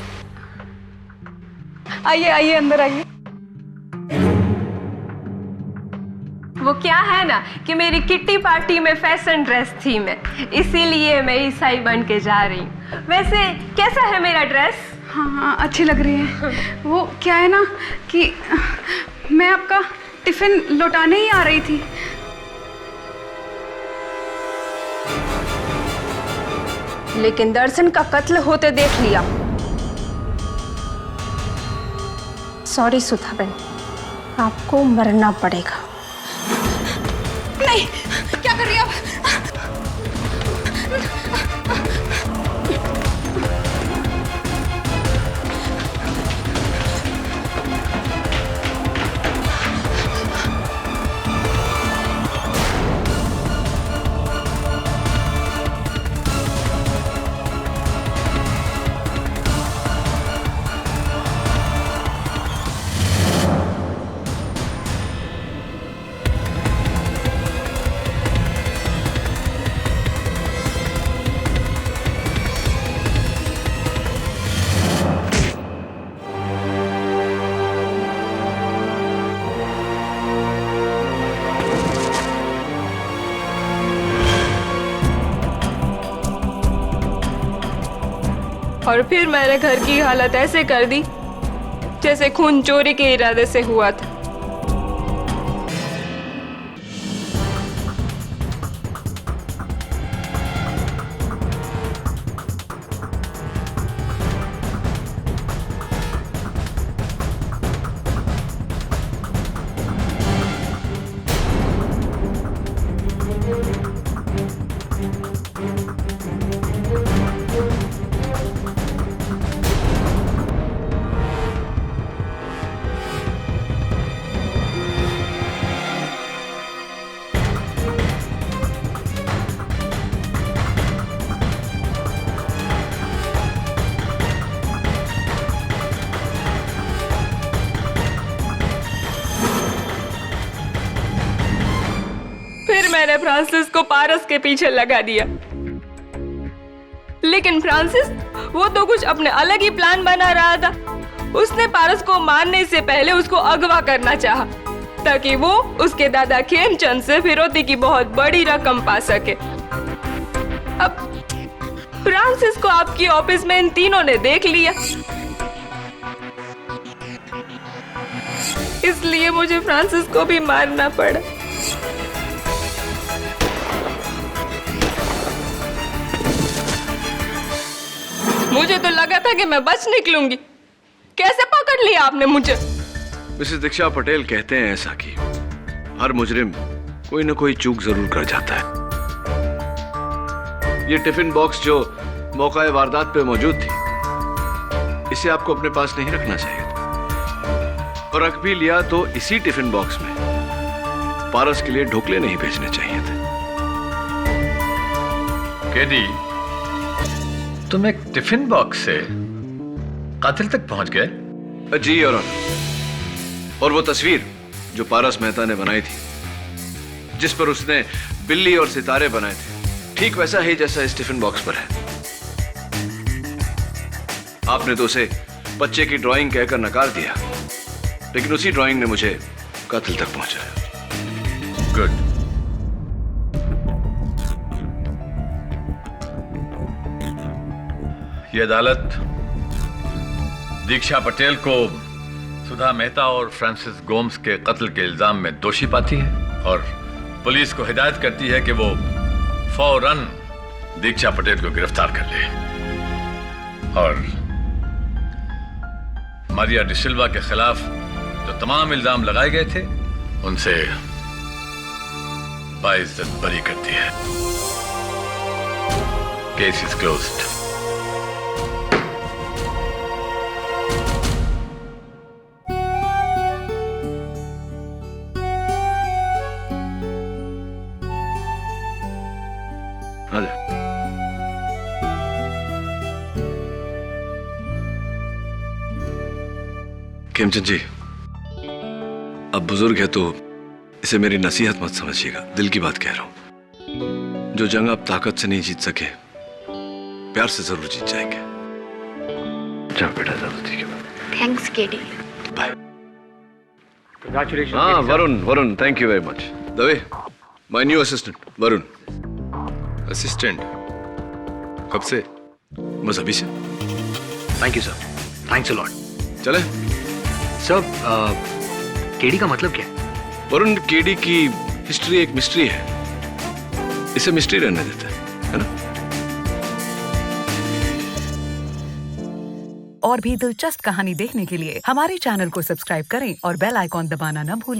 आइए आइए अंदर आइए। वो क्या है ना कि मेरी किट्टी पार्टी में फैशन ड्रेस थी मैं, इसीलिए मैं ईसाई बन के जा रही हूँ। वैसे कैसा है मेरा ड्रेस? हाँ हाँ अच्छी लग रही है। वो क्या है ना कि मैं आपका टिफिन लौटाने ही आ रही थी। लेकिन दर्शन का कत्ल होते देख लिया। सॉरी सुधाबेन, आपको मरना पड़ेगा। नहीं, क्या कर रही हो आप? और फिर मैंने घर की हालत ऐसे कर दी जैसे खून चोरी के इरादे से हुआ था। मैंने फ्रांसिस को पारस के पीछे लगा दिया, लेकिन फ्रांसिस वो तो कुछ अपने अलग ही प्लान बना रहा था। उसने पारस को मारने से पहले उसको अगवा करना चाहा, ताकि वो उसके दादा खेमचंद से फिरौती की बहुत बड़ी रकम पा सके। अब फ्रांसिस को आपकी ऑफिस में इन तीनों ने देख लिया, इसलिए मुझे फ्रांसिस को भी मारना पड़ा। मुझे तो लगा था कि मैं बच निकलूंगी, कैसे पकड़ लिया आपने मुझे? मिसेस दीक्षा पटेल कहते हैं ऐसा कि हर मुजरिम कोई न कोई चूक जरूर कर जाता है। ये टिफिन बॉक्स जो मौका वारदात पे मौजूद थी, इसे आपको अपने पास नहीं रखना चाहिए था, और रख भी लिया तो इसी टिफिन बॉक्स में पारस के लिए ढोकले नहीं भेजने चाहिए थे। केडी, तुम एक टिफिन बॉक्स से कातिल तक पहुंच गए? जी योर ऑनर, और वो तस्वीर जो पारस मेहता ने बनाई थी, जिस पर उसने बिल्ली और सितारे बनाए थे, ठीक वैसा ही जैसा इस टिफिन बॉक्स पर है। आपने तो उसे बच्चे की ड्राइंग कहकर नकार दिया, लेकिन उसी ड्राइंग ने मुझे कातिल तक पहुंचाया। गुड। ये अदालत दीक्षा पटेल को सुधा मेहता और फ्रांसिस गोम्स के कत्ल के इल्जाम में दोषी पाती है और पुलिस को हिदायत करती है कि वो फौरन दीक्षा पटेल को गिरफ्तार कर ले और मारिया डिसिल्वा के खिलाफ जो तमाम इल्जाम लगाए गए थे उनसे बाइज्जत बरी करती है। Case is closed. Khemchand ji, अब बुजुर्ग है तो इसे मेरी नसीहत मत समझिएगा, दिल की बात कह रहा हूं। जो जंग आप ताकत से नहीं जीत सके, प्यार से जरूर जीत जाएंगे। जाओ बेटा, जरूर। ठीक है, थैंक्स केडी। बाय। Congratulations. हाँ Varun, thank you very much. Dave, my new assistant Varun. Assistant? कब से? बस अभी से। Thank you sir, thanks a lot. चले सर, केडी का मतलब क्या है? वरुण, केडी की हिस्ट्री एक मिस्ट्री है, इसे मिस्ट्री रहने देते हैं, है ना? और भी दिलचस्प कहानी देखने के लिए हमारे चैनल को सब्सक्राइब करें और बेल आइकॉन दबाना न भूलें।